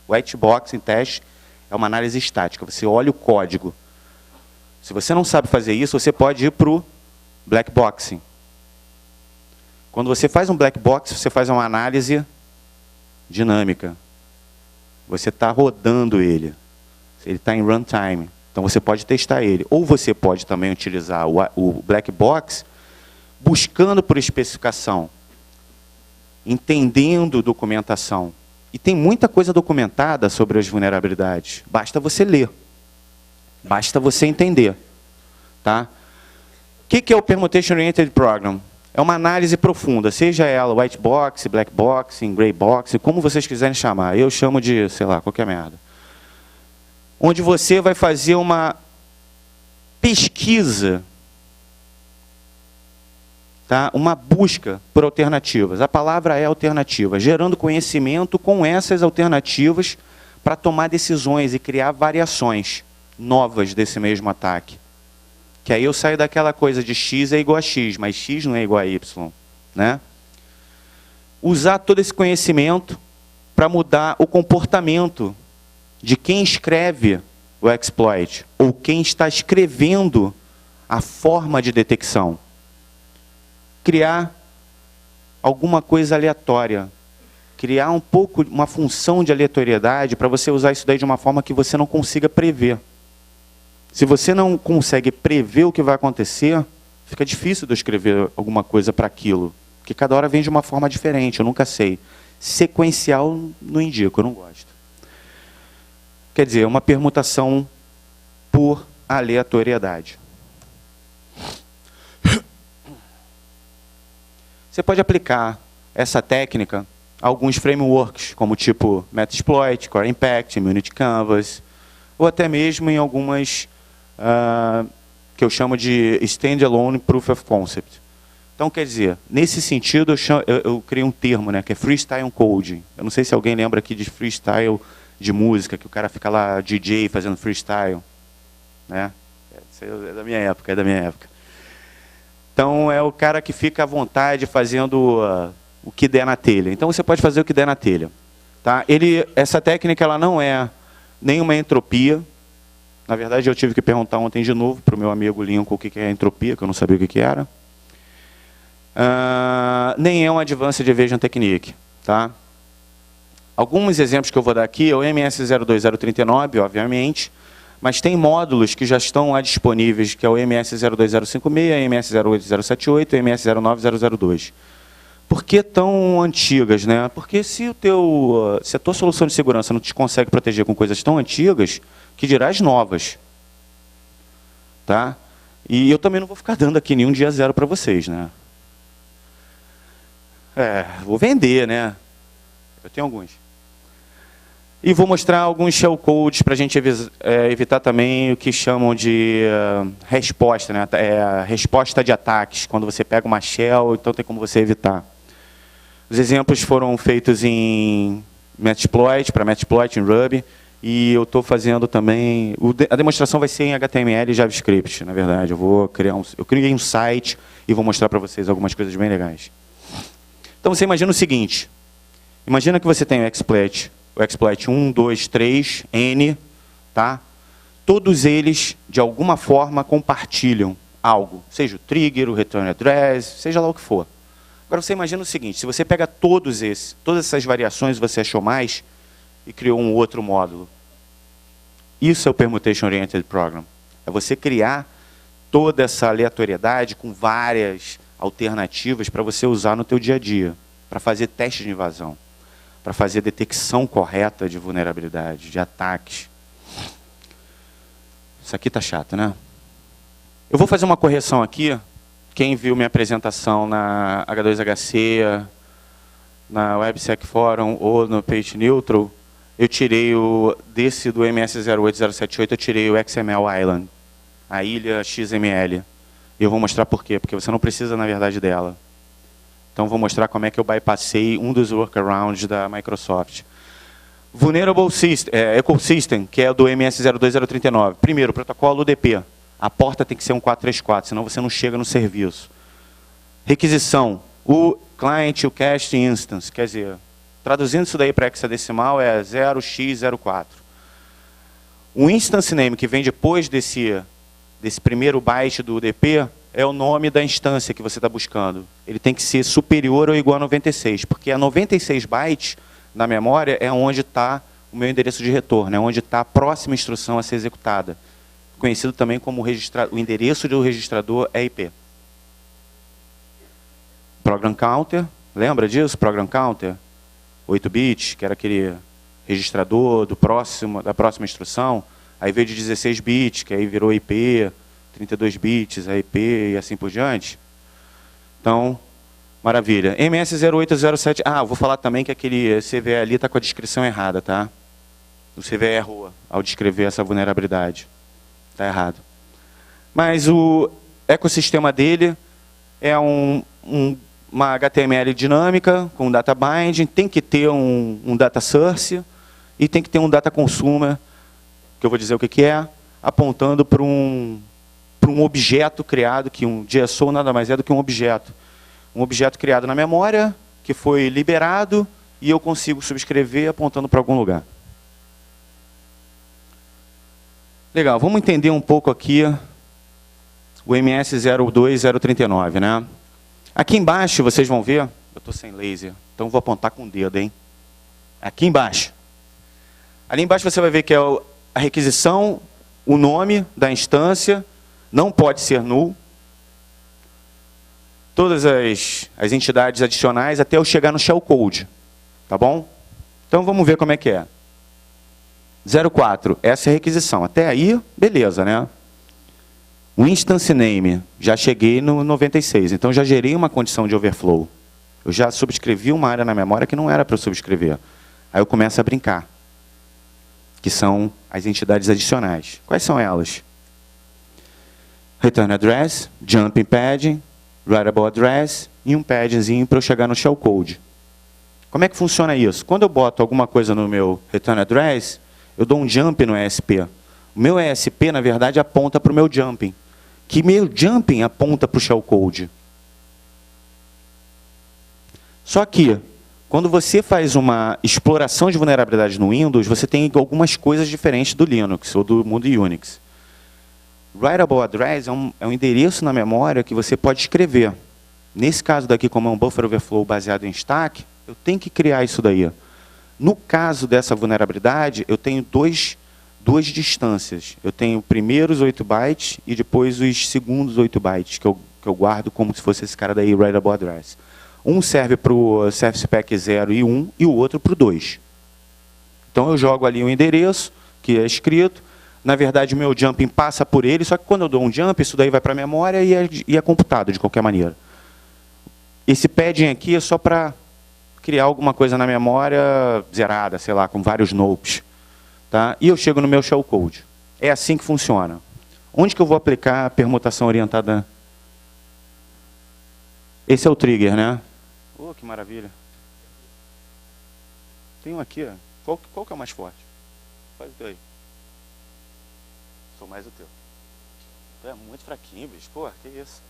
whiteboxing teste é uma análise estática. Você olha o código. Se você não sabe fazer isso, você pode ir para o black boxing. Quando você faz um black box, você faz uma análise dinâmica. Você está rodando ele. Ele está em runtime. Então você pode testar ele. Ou você pode também utilizar o black box buscando por especificação, entendendo documentação. E tem muita coisa documentada sobre as vulnerabilidades. Basta você ler. Basta você entender. Tá? O que é o Permutation Oriented Program? É uma análise profunda, seja ela white box, black box, gray box, como vocês quiserem chamar. Eu chamo de, sei lá, qualquer merda. Onde você vai fazer uma pesquisa, tá? Uma busca por alternativas. A palavra é alternativa, gerando conhecimento com essas alternativas para tomar decisões e criar variações novas desse mesmo ataque. Que aí eu saio daquela coisa de x é igual a x, mas x não é igual a y. Né? Usar todo esse conhecimento para mudar o comportamento de quem escreve o exploit, ou quem está escrevendo a forma de detecção. Criar alguma coisa aleatória. Criar uma função de aleatoriedade para você usar isso daí de uma forma que você não consiga prever. Se você não consegue prever o que vai acontecer, fica difícil de eu escrever alguma coisa para aquilo. Porque cada hora vem de uma forma diferente, eu nunca sei. Sequencial, não indico, eu não gosto. Quer dizer, uma permutação por aleatoriedade. Você pode aplicar essa técnica a alguns frameworks, como tipo Metasploit, Core Impact, Immunity Canvas, ou até mesmo em algumas que eu chamo de Standalone Proof of Concept. Então, quer dizer, nesse sentido, eu criei um termo, né, que é Freestyle Coding. Eu não sei se alguém lembra aqui de freestyle de música, que o cara fica lá, DJ, fazendo freestyle. Né? Isso é da minha época, Então, é o cara que fica à vontade fazendo o que der na telha. Então, você pode fazer o que der na telha. Tá? Essa técnica ela não é nenhuma entropia. Na verdade, eu tive que perguntar ontem de novo para o meu amigo Lincoln o que é entropia, que eu não sabia o que era. Nem é um Advanced Evasion Technique. Tá? Alguns exemplos que eu vou dar aqui é o MS02039, obviamente, mas tem módulos que já estão lá disponíveis, que é o MS02056, MS08078 e MS09002. Por que tão antigas, né? Porque se a tua solução de segurança não te consegue proteger com coisas tão antigas, que dirá as novas. Tá? E eu também não vou ficar dando aqui nenhum dia zero para vocês, né? Vou vender, né? Eu tenho alguns. E vou mostrar alguns shellcodes para a gente evitar também o que chamam de resposta, né? Resposta de ataques. Quando você pega uma shell, então tem como você evitar. Os exemplos foram feitos em Metasploit, para Metasploit em Ruby, e eu estou fazendo também... A demonstração vai ser em HTML e JavaScript, na verdade. Eu criei um site e vou mostrar para vocês algumas coisas bem legais. Então, você imagina o seguinte. Imagina que você tem o exploit 1, 2, 3, N, tá? Todos eles, de alguma forma, compartilham algo. Seja o trigger, o return address, seja lá o que for. Agora, você imagina o seguinte. Se você pega todas essas variações, você achou mais, e criou um outro módulo. Isso é o Permutation Oriented Program. É você criar toda essa aleatoriedade com várias alternativas para você usar no teu dia a dia, para fazer testes de invasão, para fazer detecção correta de vulnerabilidade, de ataques. Isso aqui está chato, né? Eu vou fazer uma correção aqui. Quem viu minha apresentação na H2HC, na WebSec Forum ou no Page Neutral, eu tirei do MS08078, eu tirei o XML Island, a ilha XML. E eu vou mostrar por quê, porque você não precisa, na verdade, dela. Então, vou mostrar como é que eu bypassei um dos workarounds da Microsoft. Vulnerable Ecosystem, que é do MS02039. Primeiro, protocolo UDP. A porta tem que ser um 434, senão você não chega no serviço. Requisição. O client, o cached instance. Quer dizer, traduzindo isso daí para hexadecimal, é 0x04. O instance name, que vem depois desse primeiro byte do UDP, é o nome da instância que você está buscando. Ele tem que ser superior ou igual a 96, porque a 96 bytes na memória é onde está o meu endereço de retorno, é onde está a próxima instrução a ser executada. Conhecido também como o endereço do registrador é IP. Program Counter, lembra disso? Program Counter, 8 bits, que era aquele registrador da próxima instrução. Aí veio de 16 bits, que aí virou IP, 32 bits, a IP e assim por diante. Então, maravilha. MS0807, eu vou falar também que aquele CVE ali está com a descrição errada, tá? O CVE errou ao descrever essa vulnerabilidade. Está errado. Mas o ecossistema dele é uma HTML dinâmica, com data binding, tem que ter um data source e tem que ter um data consumer, que eu vou dizer o que é, apontando para um objeto criado, que um JSON nada mais é do que um objeto. Um objeto criado na memória, que foi liberado, e eu consigo subscrever apontando para algum lugar. Legal, vamos entender um pouco aqui o MS02039, né? Aqui embaixo, vocês vão ver, eu estou sem laser, então vou apontar com o dedo, hein? Aqui embaixo. Ali embaixo você vai ver que é a requisição, o nome da instância, não pode ser null. Todas as entidades adicionais até eu chegar no shellcode, tá bom? Então vamos ver como é que é. 04, essa é a requisição. Até aí, beleza, né? O instance name, já cheguei no 96, então já gerei uma condição de overflow. Eu já subscrevi uma área na memória que não era para eu subscrever. Aí eu começo a brincar, que são as entidades adicionais. Quais são elas? Return address, jumping padding, writable address e um paddingzinho para eu chegar no shellcode. Como é que funciona isso? Quando eu boto alguma coisa no meu return address, eu dou um jump no ESP. O meu ESP, na verdade, aponta para o meu jumping. Que meu jumping aponta para o shellcode. Só que, quando você faz uma exploração de vulnerabilidade no Windows, você tem algumas coisas diferentes do Linux ou do mundo Unix. Writable address é um endereço na memória que você pode escrever. Nesse caso daqui, como é um buffer overflow baseado em stack, eu tenho que criar isso daí. No caso dessa vulnerabilidade, eu tenho duas distâncias. Eu tenho primeiro os 8 bytes e depois os segundos 8 bytes, que eu guardo como se fosse esse cara daí, writable address. Um serve para o Service Pack 0 e 1 e o outro para o 2. Então eu jogo ali o endereço, que é escrito. Na verdade, o meu jumping passa por ele, só que quando eu dou um jump, isso daí vai para a memória e é computado de qualquer maneira. Esse padding aqui é só para criar alguma coisa na memória zerada, sei lá, com vários nopes. Tá? E eu chego no meu shellcode. É assim que funciona. Onde que eu vou aplicar a permutação orientada? Esse é o trigger, né? Oh, que maravilha. Tem um aqui, ó. Qual que é o mais forte? Faz o teu aí. Sou mais o teu. Tu é muito fraquinho, bicho. Pô, que isso?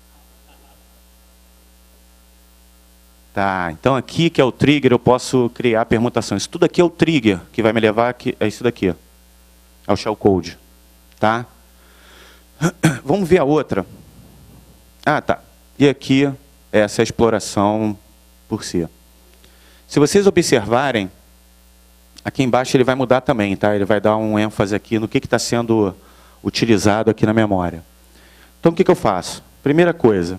Tá, então aqui que é o trigger, eu posso criar permutações. Isso tudo aqui é o trigger, que vai me levar aqui, é isso daqui, ao shellcode. Tá? Vamos ver a outra. Ah, tá. E aqui, essa é a exploração por si. Se vocês observarem, aqui embaixo ele vai mudar também, tá? Ele vai dar um ênfase aqui no que está sendo utilizado aqui na memória. Então, o que eu faço? Primeira coisa,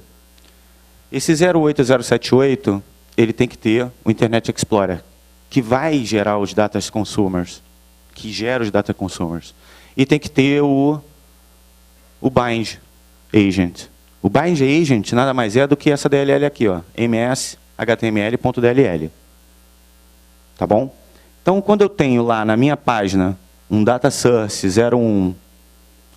esse 08078, ele tem que ter o Internet Explorer, que vai gerar os data consumers, que gera os data consumers. E tem que ter o bind agent. O bind agent nada mais é do que essa DLL aqui, ó, ms.html.dll. Tá bom? Então, quando eu tenho lá na minha página um data source 01,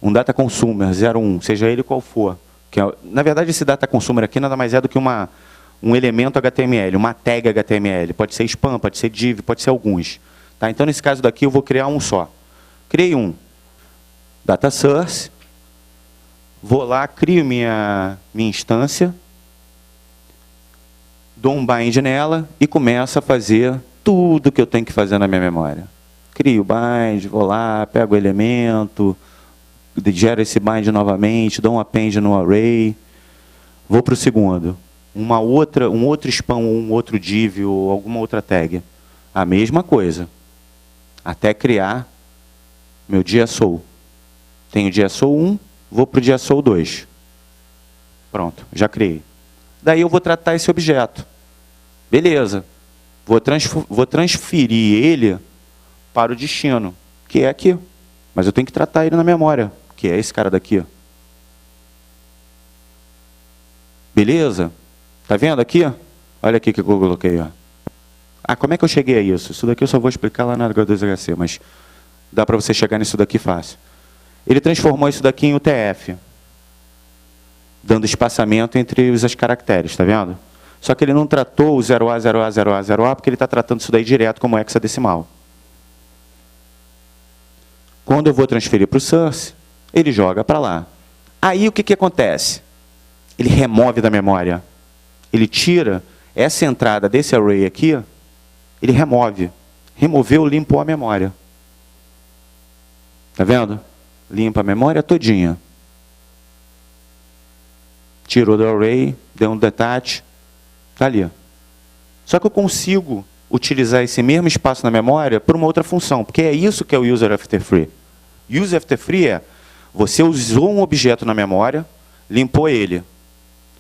um data consumer 01, seja ele qual for, que é, na verdade esse data consumer aqui nada mais é do que um elemento HTML, uma tag HTML, pode ser spam, pode ser div, pode ser alguns. Tá? Então, nesse caso daqui, eu vou criar um só. Criei um data source, vou lá, crio minha instância, dou um bind nela e começo a fazer tudo que eu tenho que fazer na minha memória. Crio o bind, vou lá, pego o elemento, gero esse bind novamente, dou um append no array, vou para o segundo. Um outro spam, um outro div ou alguma outra tag. A mesma coisa. Até criar meu JSON. Tenho JSON 1, vou para o JSON 2. Pronto, já criei. Daí eu vou tratar esse objeto. Beleza. Vou transferir ele para o destino, que é aqui. Mas eu tenho que tratar ele na memória, que é esse cara daqui. Beleza? Tá vendo aqui? Olha aqui que eu coloquei. Ó. Ah, como é que eu cheguei a isso? Isso daqui eu só vou explicar lá na H2HC, mas dá para você chegar nisso daqui fácil. Ele transformou isso daqui em UTF, dando espaçamento entre os caracteres, tá vendo? Só que ele não tratou o 0A, 0A, 0A, 0A, porque ele está tratando isso daí direto como hexadecimal. Quando eu vou transferir para o source, ele joga para lá. Aí o que acontece? Ele remove da memória. Ele tira essa entrada desse array aqui, ele remove. Removeu, limpou a memória. Tá vendo? Limpa a memória todinha. Tirou do array, deu um detach, está ali. Só que eu consigo utilizar esse mesmo espaço na memória por uma outra função, porque é isso que é o user after free. User after free é, você usou um objeto na memória, limpou ele.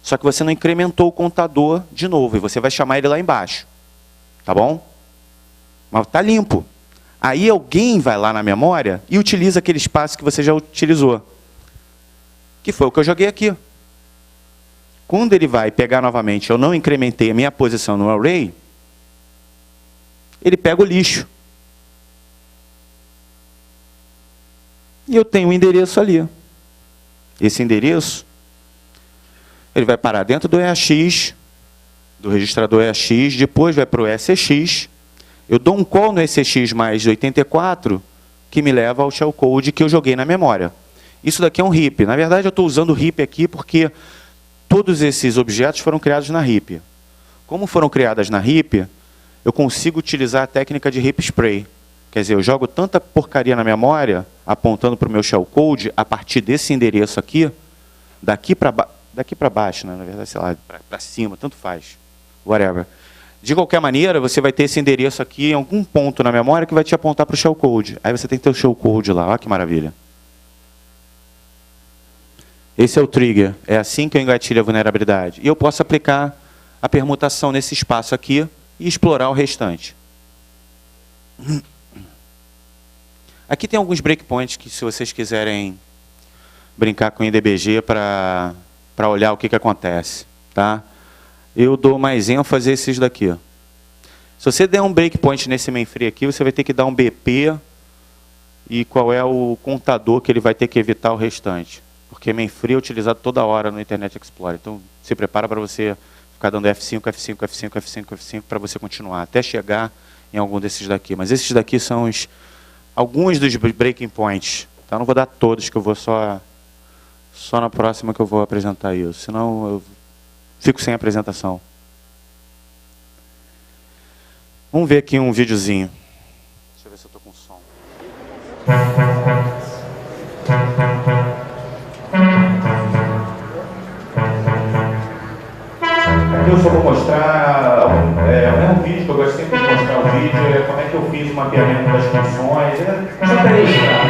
Só que você não incrementou o contador de novo, e você vai chamar ele lá embaixo. Tá bom? Mas está limpo. Aí alguém vai lá na memória e utiliza aquele espaço que você já utilizou. Que foi o que eu joguei aqui. Quando ele vai pegar novamente, eu não incrementei a minha posição no array, ele pega o lixo. E eu tenho um endereço ali. Esse endereço, ele vai parar dentro do EAX, do registrador EAX, depois vai para o ECX. Eu dou um call no ECX mais 84, que me leva ao shellcode que eu joguei na memória. Isso daqui é um heap. Na verdade, eu estou usando o heap aqui porque todos esses objetos foram criados na heap. Como foram criadas na heap, eu consigo utilizar a técnica de heap spray. Quer dizer, eu jogo tanta porcaria na memória, apontando para o meu shellcode, a partir desse endereço aqui, daqui para baixo, né? Na verdade, sei lá, para cima, tanto faz. Whatever. De qualquer maneira, você vai ter esse endereço aqui em algum ponto na memória que vai te apontar para o shellcode. Aí você tem que ter o shellcode lá. Olha que maravilha. Esse é o trigger. É assim que eu engatilho a vulnerabilidade. E eu posso aplicar a permutação nesse espaço aqui e explorar o restante. Aqui tem alguns breakpoints que, se vocês quiserem brincar com o IDBG para olhar o que acontece. Tá? Eu dou mais ênfase a esses daqui. Se você der um breakpoint nesse mainfree aqui, você vai ter que dar um BP e qual é o contador que ele vai ter que evitar o restante. Porque mainfree é utilizado toda hora no Internet Explorer. Então, se prepara para você ficar dando F5, F5, F5, F5, F5, para você continuar, até chegar em algum desses daqui. Mas esses daqui são alguns dos breaking points. Então, não vou dar todos, que eu vou só na próxima que eu vou apresentar isso. Senão, eu fico sem apresentação. Vamos ver aqui um videozinho. Deixa eu ver se eu estou com som. Eu só vou mostrar, é um vídeo que eu gosto sempre de mostrar o vídeo, como é que eu fiz o mapeamento das funções, só para ilustrar.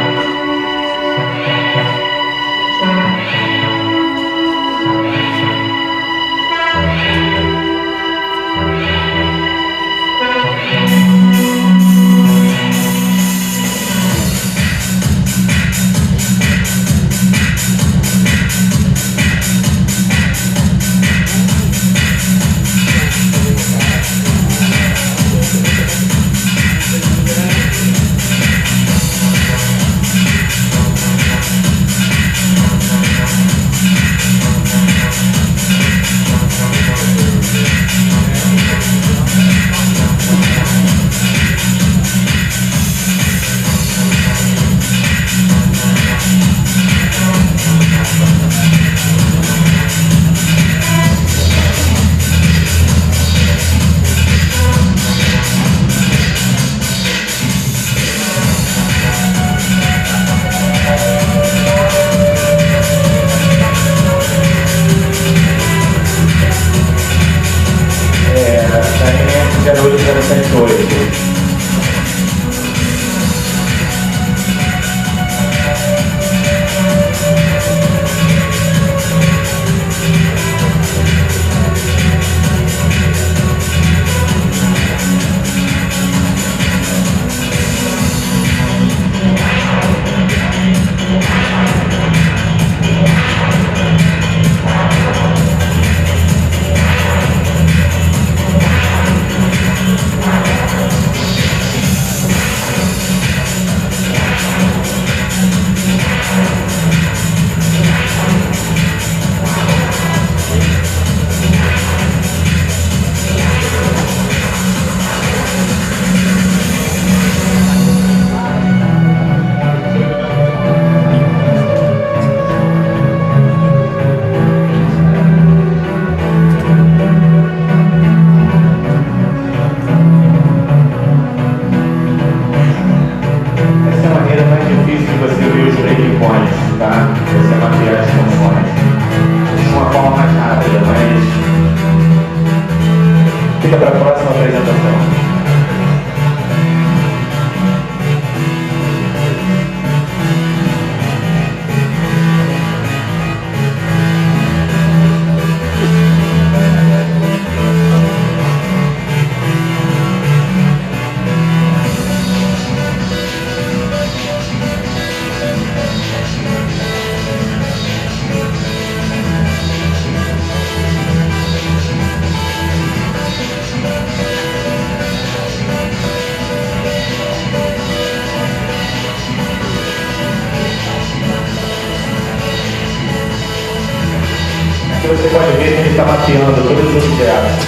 Você pode ver que ele está mapeando todos os objetos.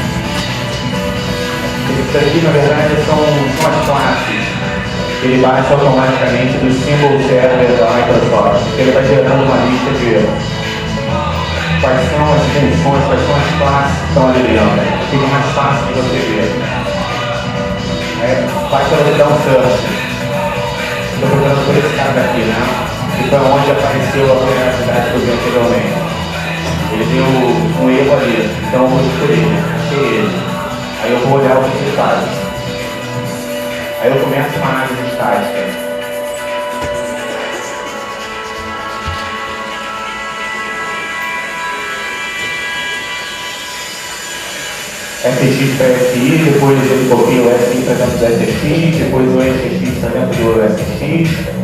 Isso aqui, na verdade, são as classes. Ele baixa automaticamente do Symbol Server da Microsoft. Ele está gerando uma lista de quais são as funções, quais são as classes que estão ali dentro. Fica mais fácil de você ver. Basta você dar um search. Estou procurando por esse cara daqui, né? Que foi onde apareceu a primeira que eu vi anteriormente. Ele deu um erro ali, então eu vou escolher, achei ele. Aí eu vou olhar os resultados. Aí eu começo uma análise estática. SX para SI, depois ele copia o SI para dentro do SX, depois o SX para dentro do SX.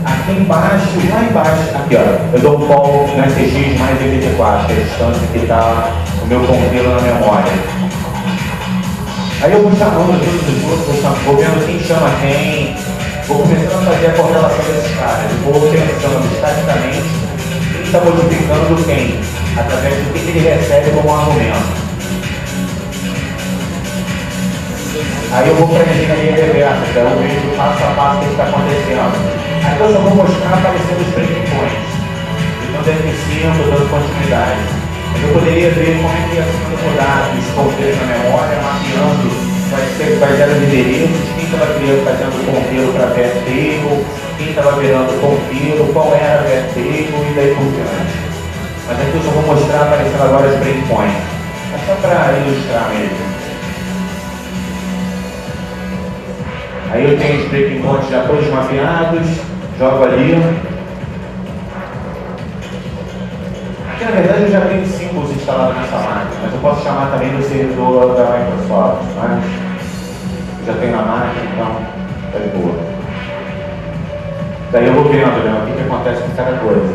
Aqui embaixo, lá embaixo, aqui ó, eu dou um call no SX mais 84, que é a distância que está o meu ponteiro na memória. Aí eu vou chamando todos os outros, vou vendo quem chama quem, vou começando a fazer a correlação desses caras, vou pensando estaticamente quem está modificando quem, através do que ele recebe como argumento. Aí eu vou para a engenharia reversa, então eu vejo passo a passo o que está acontecendo. Aqui eu só vou mostrar aparecendo os breakpoints, então F5, dando continuidade. Mas eu poderia ver como é que ia sendo mudado os ponteiros na memória, mapeando quais eram os endereços, quem estava fazendo o ponteiro para VTable, quem estava virando o ponteiro, qual era a VTable e daí por diante. Mas aqui eu só vou mostrar aparecendo agora os breakpoints. É só para ilustrar mesmo. Aí eu tenho os breakpoints já todos mapeados, jogo ali. Aqui na verdade eu já tenho símbolos instalados nessa máquina, mas eu posso chamar também do servidor da Microsoft, mas eu já tenho na máquina, então tá de boa. Daí eu vou vendo, né, o que acontece com cada coisa.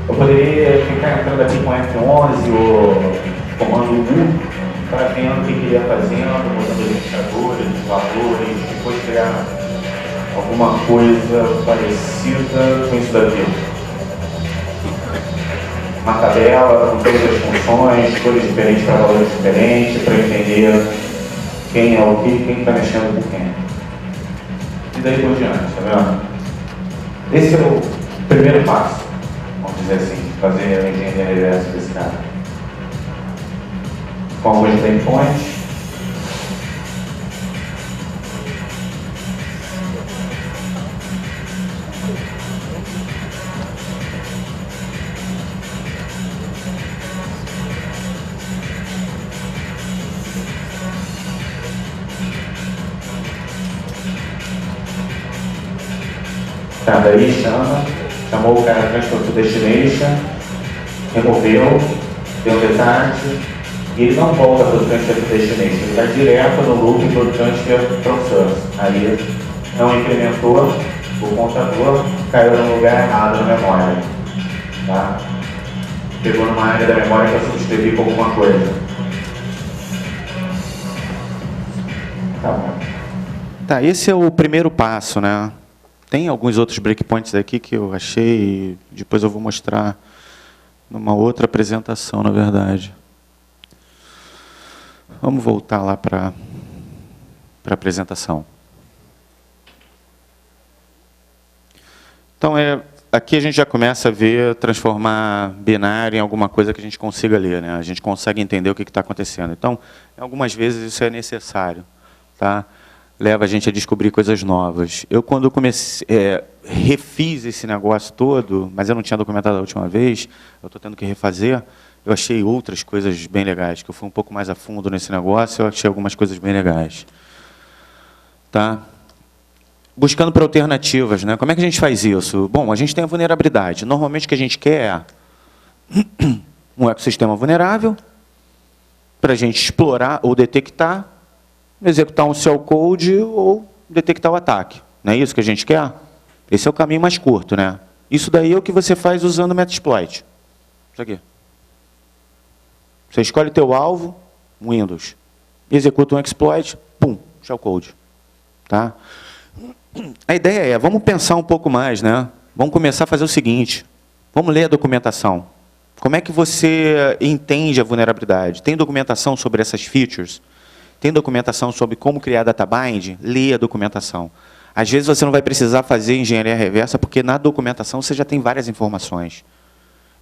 Eu poderia ficar entrando aqui com F11 ou comando U, para vendo o que ele ia fazendo, mudando os indicadores, os valores, depois criar alguma coisa parecida com isso daqui. Uma tabela com todas as funções, cores diferentes para valores diferentes, para entender quem é o que, quem está mexendo com quem. E daí por diante, tá vendo? Esse é o primeiro passo, vamos dizer assim, fazer a engenharia reversa desse cara. Com alguns breakpoints. Tá, daí chamou o cara Transfer to Destination, removeu, deu detalhe. E ele não volta para o Transfer to Destination, ele vai direto no loop para o Transfer from Source. Aí não incrementou, o contador caiu no lugar errado na memória. Tá? Pegou numa área da memória que eu subscrevi com alguma coisa. Tá bom. Tá, esse é o primeiro passo, né? Tem alguns outros breakpoints aqui que eu achei, depois eu vou mostrar numa outra apresentação, na verdade. Vamos voltar lá para a apresentação. Então, aqui a gente já começa a ver, transformar binário em alguma coisa que a gente consiga ler, né? A gente consegue entender o que está acontecendo. Então, algumas vezes isso é necessário, tá? Leva a gente a descobrir coisas novas. Eu, quando comecei, refiz esse negócio todo, mas eu não tinha documentado a última vez, eu estou tendo que refazer. Eu achei outras coisas bem legais, que eu fui um pouco mais a fundo nesse negócio, eu achei algumas coisas bem legais. Tá? Buscando por alternativas, né? Como é que a gente faz isso? Bom, a gente tem a vulnerabilidade. Normalmente o que a gente quer é um ecossistema vulnerável para a gente explorar ou detectar, executar um shell code ou detectar o ataque. Não é isso que a gente quer? Esse é o caminho mais curto, né? Isso daí é o que você faz usando o Metasploit. Isso aqui. Você escolhe teu alvo, Windows, executa um exploit, pum, shellcode. Tá? A ideia é, vamos pensar um pouco mais, né? Vamos começar a fazer o seguinte, vamos ler a documentação. Como é que você entende a vulnerabilidade? Tem documentação sobre essas features? Tem documentação sobre como criar databind? Lê a documentação. Às vezes você não vai precisar fazer engenharia reversa, porque na documentação você já tem várias informações.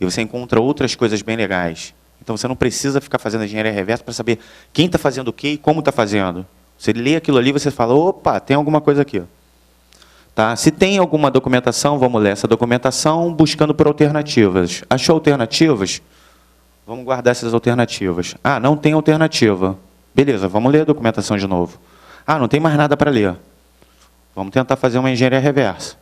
E você encontra outras coisas bem legais. Então, você não precisa ficar fazendo engenharia reversa para saber quem está fazendo o quê e como está fazendo. Você lê aquilo ali e você fala, opa, tem alguma coisa aqui. Tá? Se tem alguma documentação, vamos ler essa documentação buscando por alternativas. Achou alternativas? Vamos guardar essas alternativas. Ah, não tem alternativa. Beleza, vamos ler a documentação de novo. Ah, não tem mais nada para ler. Vamos tentar fazer uma engenharia reversa.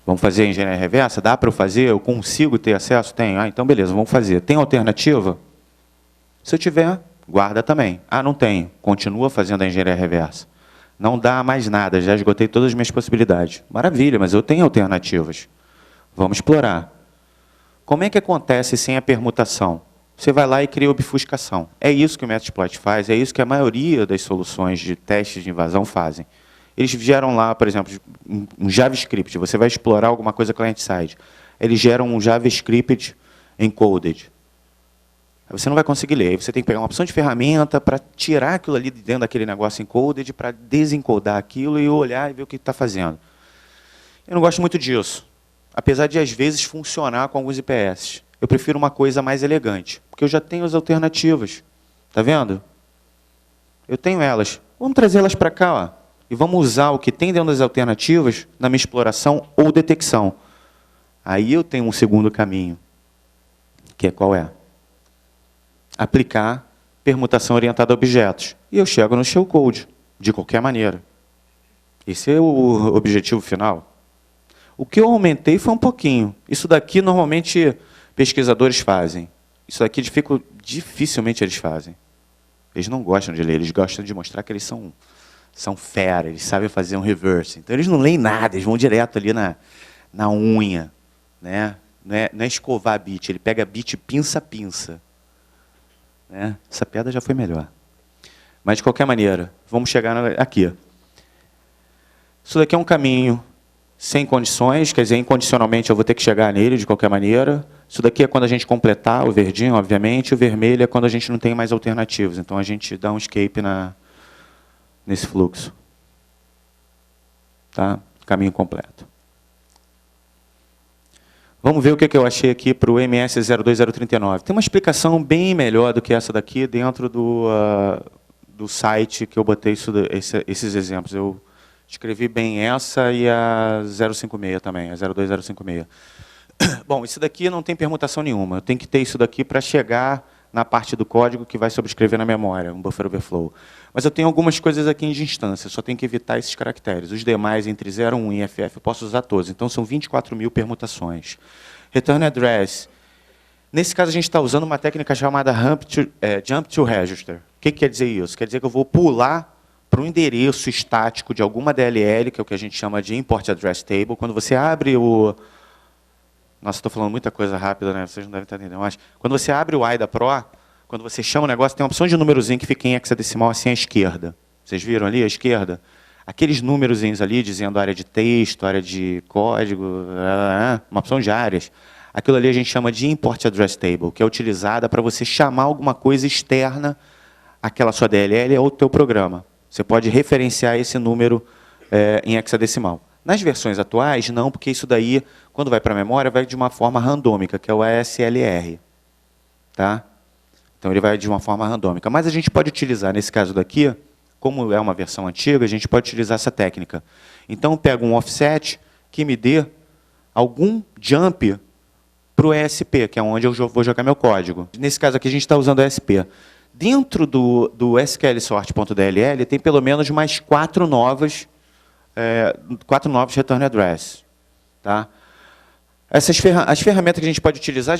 Vamos fazer a engenharia reversa? Dá para eu fazer? Eu consigo ter acesso? Tenho. Ah, então beleza, vamos fazer. Tem alternativa? Se eu tiver, guarda também. Ah, não tenho. Continua fazendo a engenharia reversa. Não dá mais nada, já esgotei todas as minhas possibilidades. Maravilha, mas eu tenho alternativas. Vamos explorar. Como é que acontece sem a permutação? Você vai lá e cria obfuscação. É isso que o Metasploit faz, é isso que a maioria das soluções de testes de invasão fazem. Eles geram lá, por exemplo, um JavaScript. Você vai explorar alguma coisa client-side. Eles geram um JavaScript encoded. Você não vai conseguir ler. Aí você tem que pegar uma opção de ferramenta para tirar aquilo ali de dentro daquele negócio encoded, para desencodar aquilo e olhar e ver o que está fazendo. Eu não gosto muito disso. Apesar de, às vezes, funcionar com alguns IPS. Eu prefiro uma coisa mais elegante, porque eu já tenho as alternativas. Está vendo? Eu tenho elas. Vamos trazê-las para cá, ó, e vamos usar o que tem dentro das alternativas na minha exploração ou detecção. Aí eu tenho um segundo caminho, que é qual é? Aplicar permutação orientada a objetos. E eu chego no shellcode, de qualquer maneira. Esse é o objetivo final. O que eu aumentei foi um pouquinho. Isso daqui, normalmente, pesquisadores fazem. Isso daqui, dificilmente eles fazem. Eles não gostam de ler, eles gostam de mostrar que eles são fera, eles sabem fazer um reverse. Então, eles não leem nada, eles vão direto ali na unha. Né? Não é escovar bit, ele pega bit pinça. Né? Essa piada já foi melhor. Mas, de qualquer maneira, vamos chegar aqui. Isso daqui é um caminho sem condições, quer dizer, incondicionalmente eu vou ter que chegar nele de qualquer maneira. Isso daqui é quando a gente completar, o verdinho, obviamente, o vermelho é quando a gente não tem mais alternativas. Então, a gente dá um escape nesse fluxo. Tá? Caminho completo. Vamos ver o que eu achei aqui para o MS02039. Tem uma explicação bem melhor do que essa daqui dentro do site que eu botei esses exemplos. Eu escrevi bem essa e a 056 também, a 02056. Bom, isso daqui não tem permutação nenhuma. Eu tenho que ter isso daqui para chegar na parte do código que vai sobrescrever na memória, um buffer overflow. Mas eu tenho algumas coisas aqui em instância, só tenho que evitar esses caracteres. Os demais, entre 0, 1 e FF, eu posso usar todos. Então, são 24.000 permutações. Return address. Nesse caso, a gente está usando uma técnica chamada Jump to Register. O que quer dizer isso? Quer dizer que eu vou pular para um endereço estático de alguma DLL, que é o que a gente chama de Import Address Table. Quando você abre o... Nossa, estou falando muita coisa rápida, né? Vocês não devem estar entendendo. Mas quando você abre o IDA Pro, quando você chama o negócio, tem uma opção de númerozinho que fica em hexadecimal assim à esquerda. Vocês viram ali à esquerda? Aqueles númerozinhos ali dizendo área de texto, área de código, uma opção de áreas. Aquilo ali a gente chama de Import Address Table, que é utilizada para você chamar alguma coisa externa àquela sua DLL ou ao teu programa. Você pode referenciar esse número em hexadecimal. Nas versões atuais, não, porque isso daí, quando vai para a memória, vai de uma forma randômica, que é o ASLR. Tá? Então, ele vai de uma forma randômica. Mas a gente pode utilizar, nesse caso daqui, como é uma versão antiga, a gente pode utilizar essa técnica. Então, eu pego um offset que me dê algum jump para o ESP, que é onde eu vou jogar meu código. Nesse caso aqui, a gente está usando o ESP. Dentro do sklsort.dll, tem pelo menos mais 4 novos return address. Tá? As ferramentas que a gente pode utilizar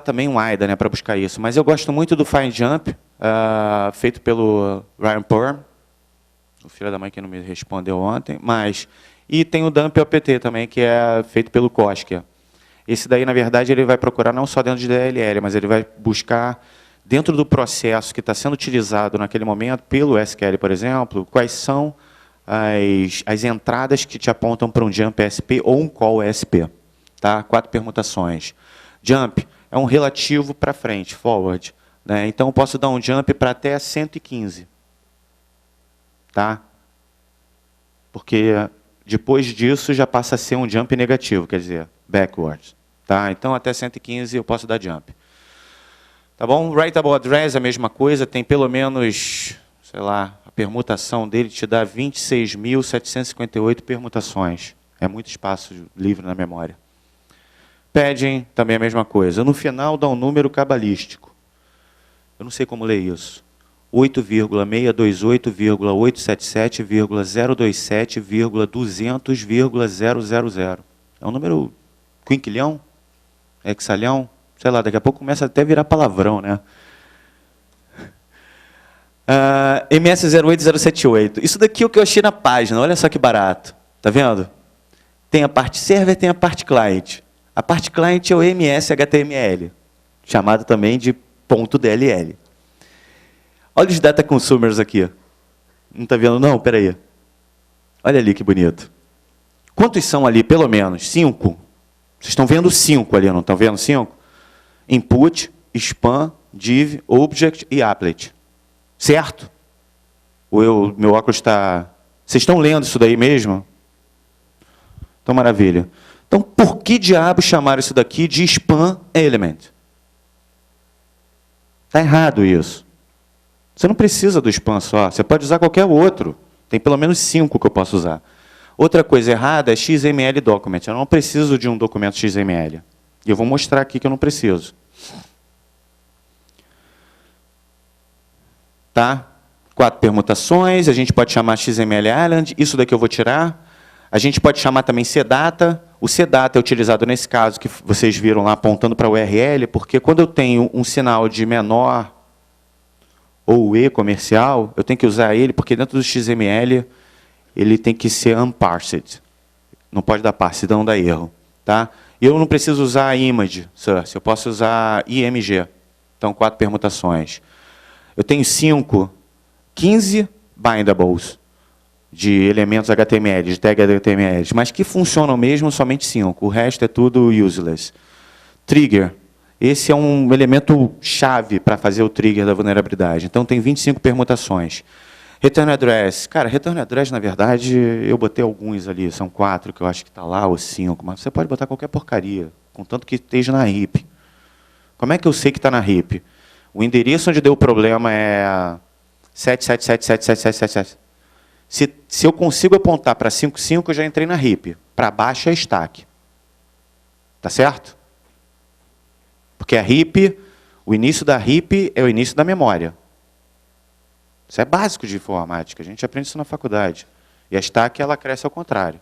também um IDA, né, para buscar isso, mas eu gosto muito do FindJump, feito pelo Ryan Perm, o filho da mãe que não me respondeu ontem, e tem o Dump OPT também, que é feito pelo Kosker. Esse daí, na verdade, ele vai procurar não só dentro de DLL, mas ele vai buscar dentro do processo que está sendo utilizado naquele momento, pelo SQL, por exemplo, quais são as entradas que te apontam para um jump ESP ou um call ESP. Tá? 4 permutações. Jump é um relativo para frente, forward. Né? Então, eu posso dar um jump para até 115. Tá? Porque depois disso já passa a ser um jump negativo, quer dizer, backwards. Tá? Então, até 115 eu posso dar jump. Tá bom? Writable address é a mesma coisa, tem pelo menos, sei lá, a permutação dele te dá 26.758 permutações. É muito espaço livre na memória. Padding, também é a mesma coisa. No final dá um número cabalístico. Eu não sei como ler isso. 8,628,027,027,200,000. É um número quinquilhão, hexalhão, sei lá, daqui a pouco começa até a virar palavrão, né? MS08078. Isso daqui é o que eu achei na página. Olha só que barato. Tá vendo? Tem a parte server, tem a parte client. A parte client é o MS-HTML, chamado também de .dll. Olha os data consumers aqui. Não está vendo, não? Espera aí. Olha ali que bonito. Quantos são ali, pelo menos? 5. Vocês estão vendo 5 ali, não estão vendo 5? Input, spam, div, object e applet. Certo? Ou meu óculos está... Vocês estão lendo isso daí mesmo? Então, maravilha. Então, por que diabo chamaram isso daqui de spam element? Está errado isso. Você não precisa do spam só, você pode usar qualquer outro. Tem pelo menos 5 que eu posso usar. Outra coisa errada é XML document. Eu não preciso de um documento XML. E eu vou mostrar aqui que eu não preciso. Tá? 4 permutações, a gente pode chamar XML Island, isso daqui eu vou tirar. A gente pode chamar também CData. O CData é utilizado nesse caso que vocês viram lá apontando para a URL, porque quando eu tenho um sinal de menor ou E comercial, eu tenho que usar ele, porque dentro do XML ele tem que ser unparsed. Não pode dar parse, não dá erro. Tá? E eu não preciso usar image source, eu posso usar IMG. Então, 4 permutações. Eu tenho 15 bindables de elementos HTML, de tag HTML, mas que funcionam mesmo somente 5. O resto é tudo useless. Trigger. Esse é um elemento chave para fazer o trigger da vulnerabilidade. Então, tem 25 permutações. Return address. Cara, return address, na verdade, eu botei alguns ali. São 4 que eu acho que está lá, ou 5. Mas você pode botar qualquer porcaria, contanto que esteja na RIP. Como é que eu sei que está na RIP? O endereço onde deu o problema é 7777777. Se eu consigo apontar para 55, eu já entrei na RIP. Para baixo é stack. Tá certo? Porque a RIP, o início da RIP é o início da memória. Isso é básico de informática, a gente aprende isso na faculdade. E a stack, ela cresce ao contrário.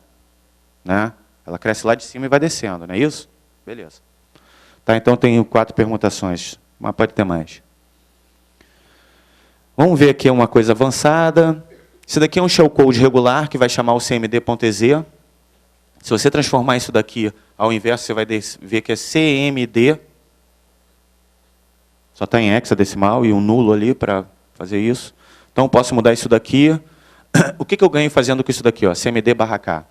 Né? Ela cresce lá de cima e vai descendo, não é isso? Beleza. Tá, então, tenho 4 permutações, mas pode ter mais. Vamos ver aqui uma coisa avançada. Isso daqui é um shellcode regular que vai chamar o cmd.exe. Se você transformar isso daqui ao inverso, você vai ver que é cmd. Só está em hexadecimal e um nulo ali para fazer isso. Então, eu posso mudar isso daqui. O que eu ganho fazendo com isso daqui? Ó, cmd/k.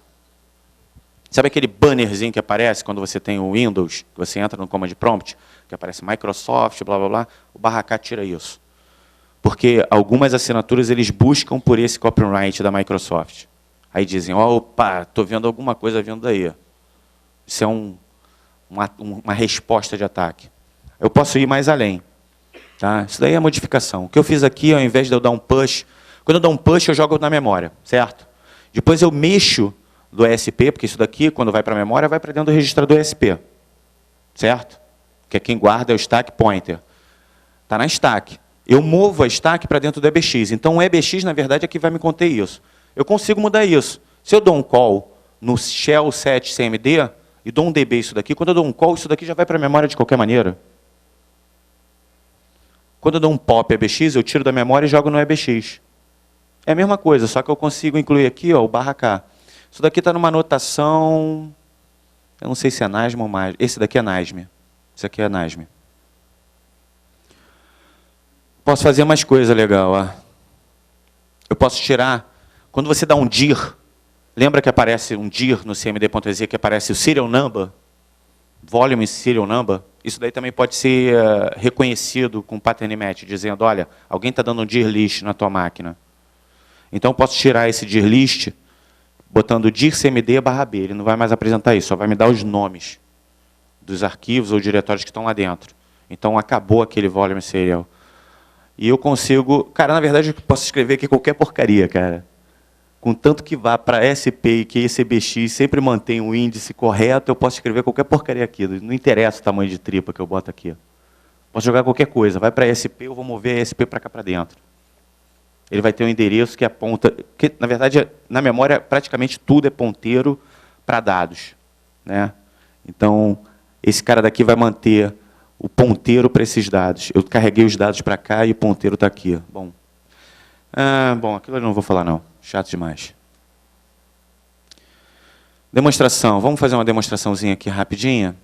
Sabe aquele bannerzinho que aparece quando você tem o Windows, que você entra no command prompt, que aparece Microsoft, blá, blá, blá. O /k tira isso. Porque algumas assinaturas eles buscam por esse copyright da Microsoft. Aí dizem, opa, estou vendo alguma coisa vindo daí. Isso é uma resposta de ataque. Eu posso ir mais além. Tá? Isso daí é a modificação. O que eu fiz aqui, ao invés de eu dar um push, quando eu dou um push, eu jogo na memória, certo? Depois eu mexo do ESP, porque isso daqui, quando vai para a memória, vai para dentro do registrador ESP. Certo? Que é quem guarda é o stack pointer. Está na stack. Eu movo a stack para dentro do EBX. Então, o EBX, na verdade, é que vai me conter isso. Eu consigo mudar isso. Se eu dou um call no shell set cmd e dou um db isso daqui, quando eu dou um call, isso daqui já vai para a memória de qualquer maneira. Quando eu dou um pop EBX, eu tiro da memória e jogo no EBX. É a mesma coisa, só que eu consigo incluir aqui ó, o /k. Isso daqui está numa notação... Eu não sei se é NASM ou mais. Esse daqui é NASM. Esse aqui é NASM. Posso fazer mais coisa legal. Ó. Eu posso tirar... Quando você dá um dir, lembra que aparece um dir no cmd.exe que aparece o serial number? Volume serial number? Isso daí também pode ser reconhecido com pattern match, dizendo, olha, alguém está dando um dir list na tua máquina. Então, eu posso tirar esse dir list, botando dir cmd/b. Ele não vai mais apresentar isso, só vai me dar os nomes dos arquivos ou diretórios que estão lá dentro. Então, acabou aquele volume serial. E eu consigo... Cara, na verdade, eu posso escrever aqui qualquer porcaria, cara. Contanto que vá para SP e que esse EBX sempre mantenha o índice correto, eu posso escrever qualquer porcaria aqui. Não interessa o tamanho de tripa que eu boto aqui. Posso jogar qualquer coisa. Vai para SP, eu vou mover a SP para cá para dentro. Ele vai ter um endereço que aponta... Que, na verdade, na memória, praticamente tudo é ponteiro para dados. Né? Então, esse cara daqui vai manter o ponteiro para esses dados. Eu carreguei os dados para cá e o ponteiro está aqui. Bom, Bom, aquilo eu não vou falar, não. Chato demais. Demonstração. Vamos fazer uma demonstraçãozinha aqui rapidinha?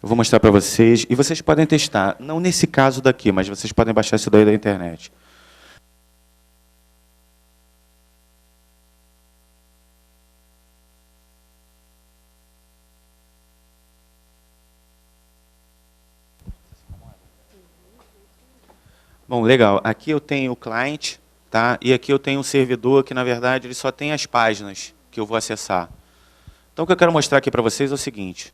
Eu vou mostrar para vocês, e vocês podem testar. Não nesse caso daqui, mas vocês podem baixar isso daí da internet. Bom, legal. Aqui eu tenho o client, tá? E aqui eu tenho um servidor que, na verdade, ele só tem as páginas que eu vou acessar. Então, o que eu quero mostrar aqui para vocês é o seguinte.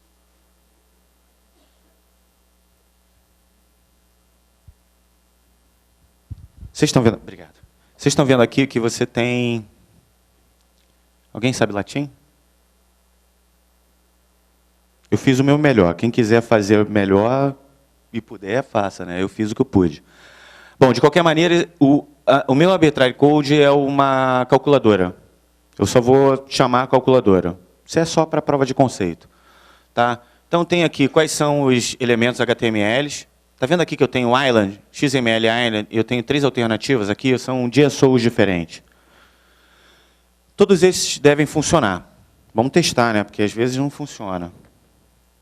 Vocês estão vendo? Obrigado. Vocês estão vendo aqui que você tem... Alguém sabe latim? Eu fiz o meu melhor. Quem quiser fazer o melhor e puder, faça, né? Eu fiz o que eu pude. Bom, de qualquer maneira, o meu arbitrary code é uma calculadora. Eu só vou chamar a calculadora. Isso é só para prova de conceito. Tá? Então, tem aqui quais são os elementos HTML. Está vendo aqui que eu tenho Island, XML Island, e eu tenho 3 alternativas aqui, são DSOs diferentes. Todos esses devem funcionar. Vamos testar, né? Porque às vezes não funciona.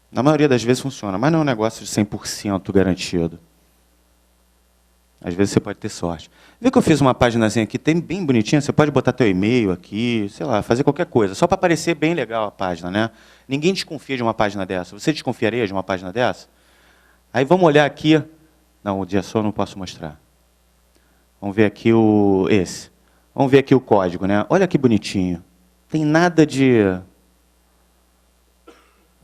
Na maioria das vezes funciona, mas não é um negócio de 100% garantido. Às vezes você pode ter sorte. Vê que eu fiz uma paginazinha aqui, tem bem bonitinha, você pode botar teu e-mail aqui, sei lá, fazer qualquer coisa, só para parecer bem legal a página, né? Ninguém desconfia de uma página dessa. Você desconfiaria de uma página dessa? Aí vamos olhar aqui. Não, o DSO eu não posso mostrar. Vamos ver aqui esse. Vamos ver aqui o código, né? Olha que bonitinho. Tem nada de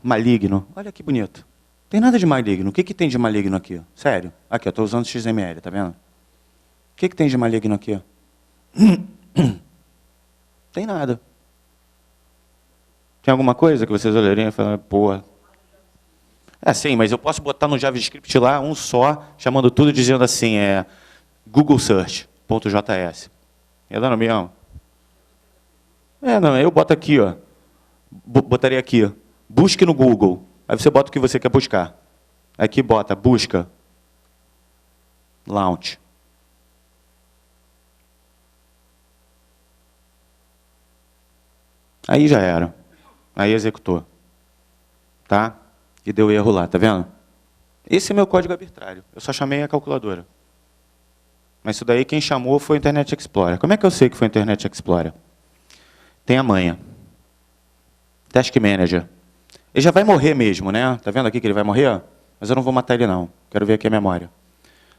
maligno. Olha que bonito. Tem nada de maligno. O que tem de maligno aqui? Sério. Aqui, eu estou usando XML, tá vendo? O que tem de maligno aqui? Tem nada. Tem alguma coisa que vocês olhariam e falam, pô... Sim, mas eu posso botar no JavaScript lá um só, chamando tudo, dizendo assim, Google Search.js. É dando mesmo? Não, eu boto aqui, ó. Botaria aqui, busque no Google. Aí você bota o que você quer buscar. Aqui bota, busca. Launch. Aí já era. Aí executou. Tá? E deu erro lá, tá vendo? Esse é meu código arbitrário. Eu só chamei a calculadora. Mas isso daí quem chamou foi o Internet Explorer. Como é que eu sei que foi o Internet Explorer? Tem a manha. Task Manager. Ele já vai morrer mesmo, né? Tá vendo aqui que ele vai morrer? Mas eu não vou matar ele, não. Quero ver aqui a memória.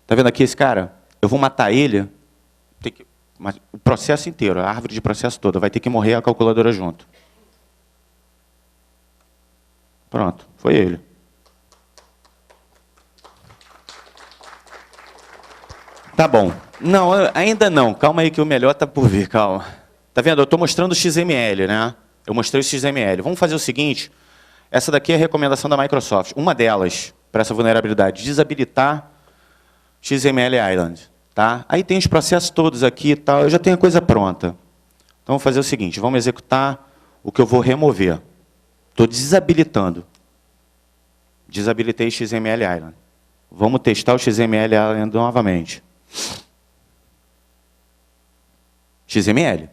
Tá vendo aqui esse cara? Eu vou matar ele. O processo inteiro, a árvore de processo toda, vai ter que morrer a calculadora junto. Pronto, foi ele. Tá bom. Não, ainda não. Calma aí que o melhor está por vir, calma. Tá vendo? Eu estou mostrando o XML, né? Eu mostrei o XML. Vamos fazer o seguinte. Essa daqui é a recomendação da Microsoft. Uma delas, para essa vulnerabilidade, desabilitar XML Island. Tá? Aí tem os processos todos aqui e tal. Eu já tenho a coisa pronta. Então, vamos fazer o seguinte. Vamos executar o que eu vou remover. Estou desabilitando. Desabilitei XML Island. Vamos testar o XML Island novamente. XML.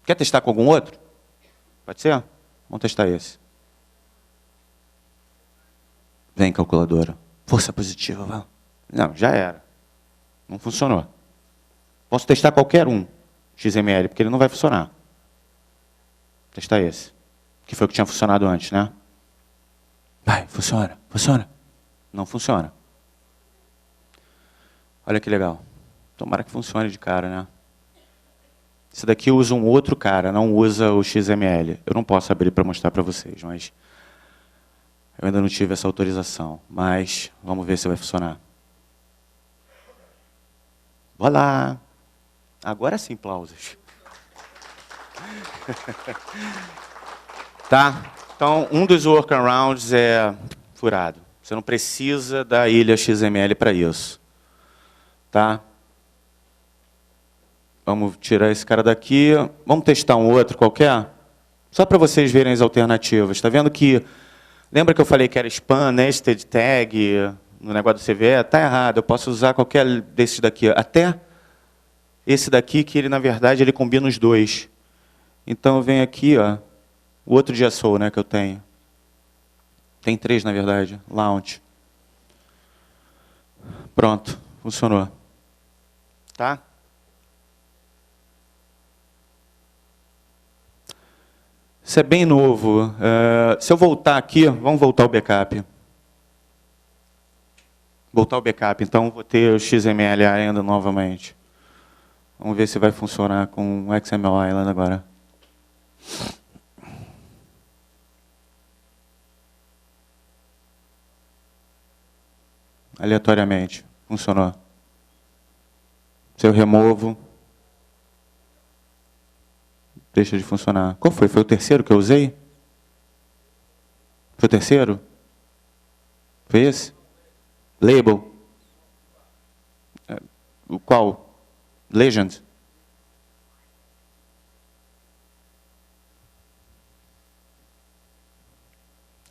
Quer testar com algum outro? Pode ser? Vamos testar esse. Vem, calculadora. Força positiva, vamos. Não, já era. Não funcionou. Posso testar qualquer um XML, porque ele não vai funcionar. Testar esse. Que foi o que tinha funcionado antes, né? Vai, funciona, funciona. Não funciona. Olha que legal. Tomara que funcione de cara, né? Esse daqui usa um outro cara, não usa o XML. Eu não posso abrir para mostrar para vocês, mas eu ainda não tive essa autorização. Mas vamos ver se vai funcionar. Olá! Agora sim, aplausos. Tá? Então, um dos workarounds é furado. Você não precisa da ilha XML para isso. Tá? Vamos tirar esse cara daqui. Vamos testar um outro qualquer? Só para vocês verem as alternativas. Está vendo que... Lembra que eu falei que era spam, nested tag, no negócio do CVE? Está errado. Eu posso usar qualquer desses daqui. Até esse daqui, que ele, na verdade, ele combina os dois. Então, eu venho aqui, ó, o outro GSOL, né, que eu tenho. Tem 3, na verdade. Launch. Pronto, funcionou. Tá? Isso é bem novo. Se eu voltar aqui, vamos voltar ao backup. Voltar ao backup, então vou ter o XML ainda novamente. Vamos ver se vai funcionar com o XML Island agora. Aleatoriamente. Funcionou. Se eu removo, deixa de funcionar. Qual foi? Foi o terceiro que eu usei? Foi o terceiro? Foi esse? Label. O qual? Legend.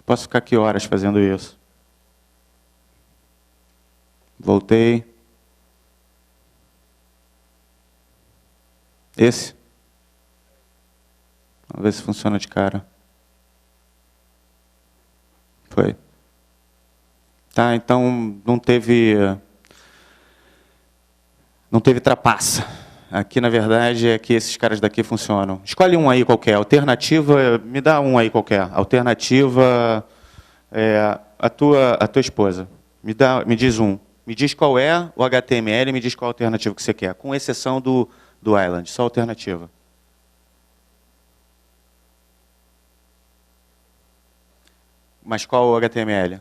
Posso ficar aqui horas fazendo isso. Voltei. Esse? Vamos ver se funciona de cara. Foi. Tá, então não teve trapaça. Aqui, na verdade, é que esses caras daqui funcionam. Escolhe um aí qualquer. Alternativa, me dá um aí qualquer. Alternativa é a tua esposa. Me diz um. Me diz qual é o HTML e me diz qual a alternativa que você quer. Com exceção do Island, só alternativa. Mas qual o HTML?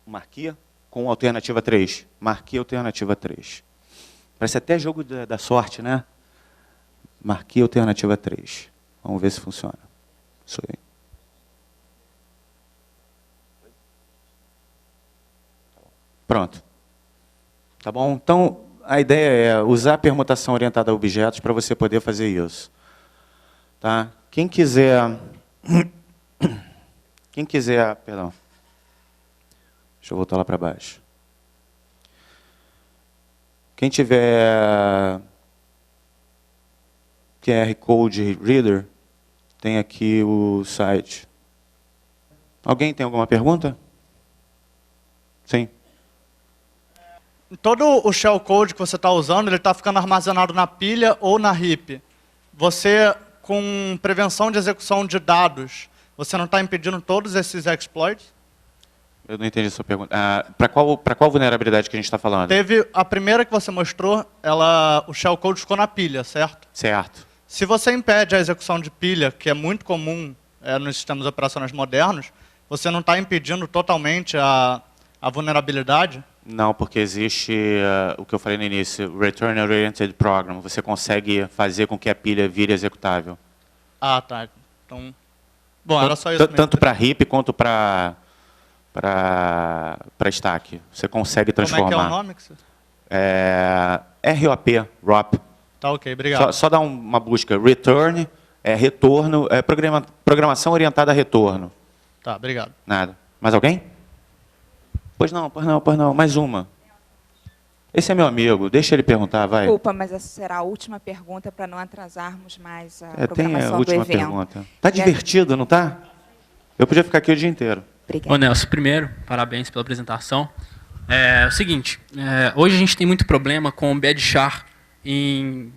Marquia com alternativa 3. Marquia alternativa 3. Parece até jogo da sorte, né? Marquia alternativa 3. Vamos ver se funciona. Isso aí. Pronto. Tá bom? Então, a ideia é usar a permutação orientada a objetos para você poder fazer isso. Tá? Quem quiser... Perdão. Deixa eu voltar lá para baixo. Quem tiver QR Code Reader, tem aqui o site. Alguém tem alguma pergunta? Sim. Todo o shellcode que você está usando, ele está ficando armazenado na pilha ou na heap. Você, com prevenção de execução de dados, você não está impedindo todos esses exploits? Eu não entendi a sua pergunta. Para qual vulnerabilidade que a gente está falando? Teve a primeira que você mostrou, o shellcode ficou na pilha, certo? Certo. Se você impede a execução de pilha, que é muito comum nos sistemas operacionais modernos, você não está impedindo totalmente a vulnerabilidade? Não, porque existe o que eu falei no início, Return Oriented Program. Você consegue fazer com que a pilha vire executável. Ah, tá. Então, bom, era só isso mesmo. Tanto para RIP quanto para stack. Você consegue transformar. Como é que é o nome? ROP, ROP. Tá, ok, obrigado. Só dá uma busca. Return, retorno, programação orientada a retorno. Tá, obrigado. Nada. Mais alguém? Pois não. Mais uma. Esse é meu amigo, deixa ele perguntar, vai. Desculpa, mas essa será a última pergunta para não atrasarmos mais a programação tem a última do evento. Pergunta. Tá divertido, não tá? Eu podia ficar aqui o dia inteiro. Obrigada. Ô Nelson, primeiro, parabéns pela apresentação. É o seguinte, hoje a gente tem muito problema com bad char em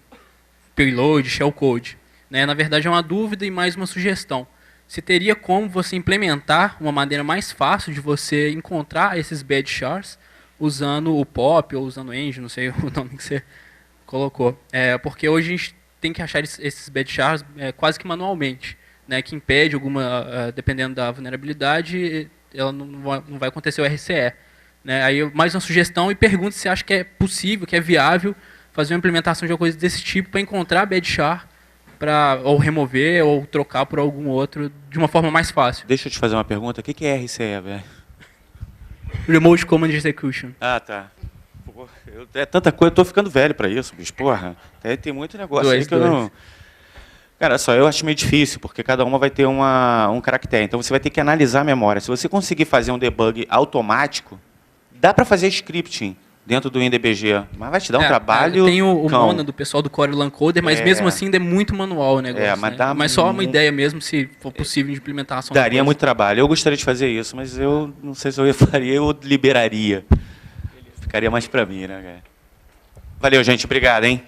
payload, shellcode. Né? Na verdade é uma dúvida e mais uma sugestão. Se teria como você implementar uma maneira mais fácil de você encontrar esses bad chars usando o POP ou usando o Engine, não sei o nome que você colocou. Porque hoje a gente tem que achar esses bad chars quase que manualmente, né, que impede alguma, dependendo da vulnerabilidade, ela não vai acontecer o RCE. Né? Aí mais uma sugestão e pergunta se acha que é possível, que é viável fazer uma implementação de uma coisa desse tipo para encontrar bad char, para ou remover ou trocar por algum outro de uma forma mais fácil. Deixa eu te fazer uma pergunta. O que é RCE, velho? Remote Command Execution. Ah, tá. É tanta coisa, eu tô ficando velho para isso, bicho. Porra, tem muito negócio aí que eu não... Cara, só eu acho meio difícil, porque cada uma vai ter um caractere. Então você vai ter que analisar a memória. Se você conseguir fazer um debug automático, dá para fazer scripting dentro do INDBG. Mas vai te dar um trabalho. Tem o cão. Mona do pessoal do Core Lancoder, mas mesmo assim ainda é muito manual o negócio. mas né? dá Mas só uma muito- ideia mesmo, se for possível, de implementação. Daria depois. muito trabalho. Eu gostaria de fazer isso, mas eu não sei se eu faria ou liberaria. Ficaria mais para mim, né, cara? Valeu, gente. Obrigado, hein?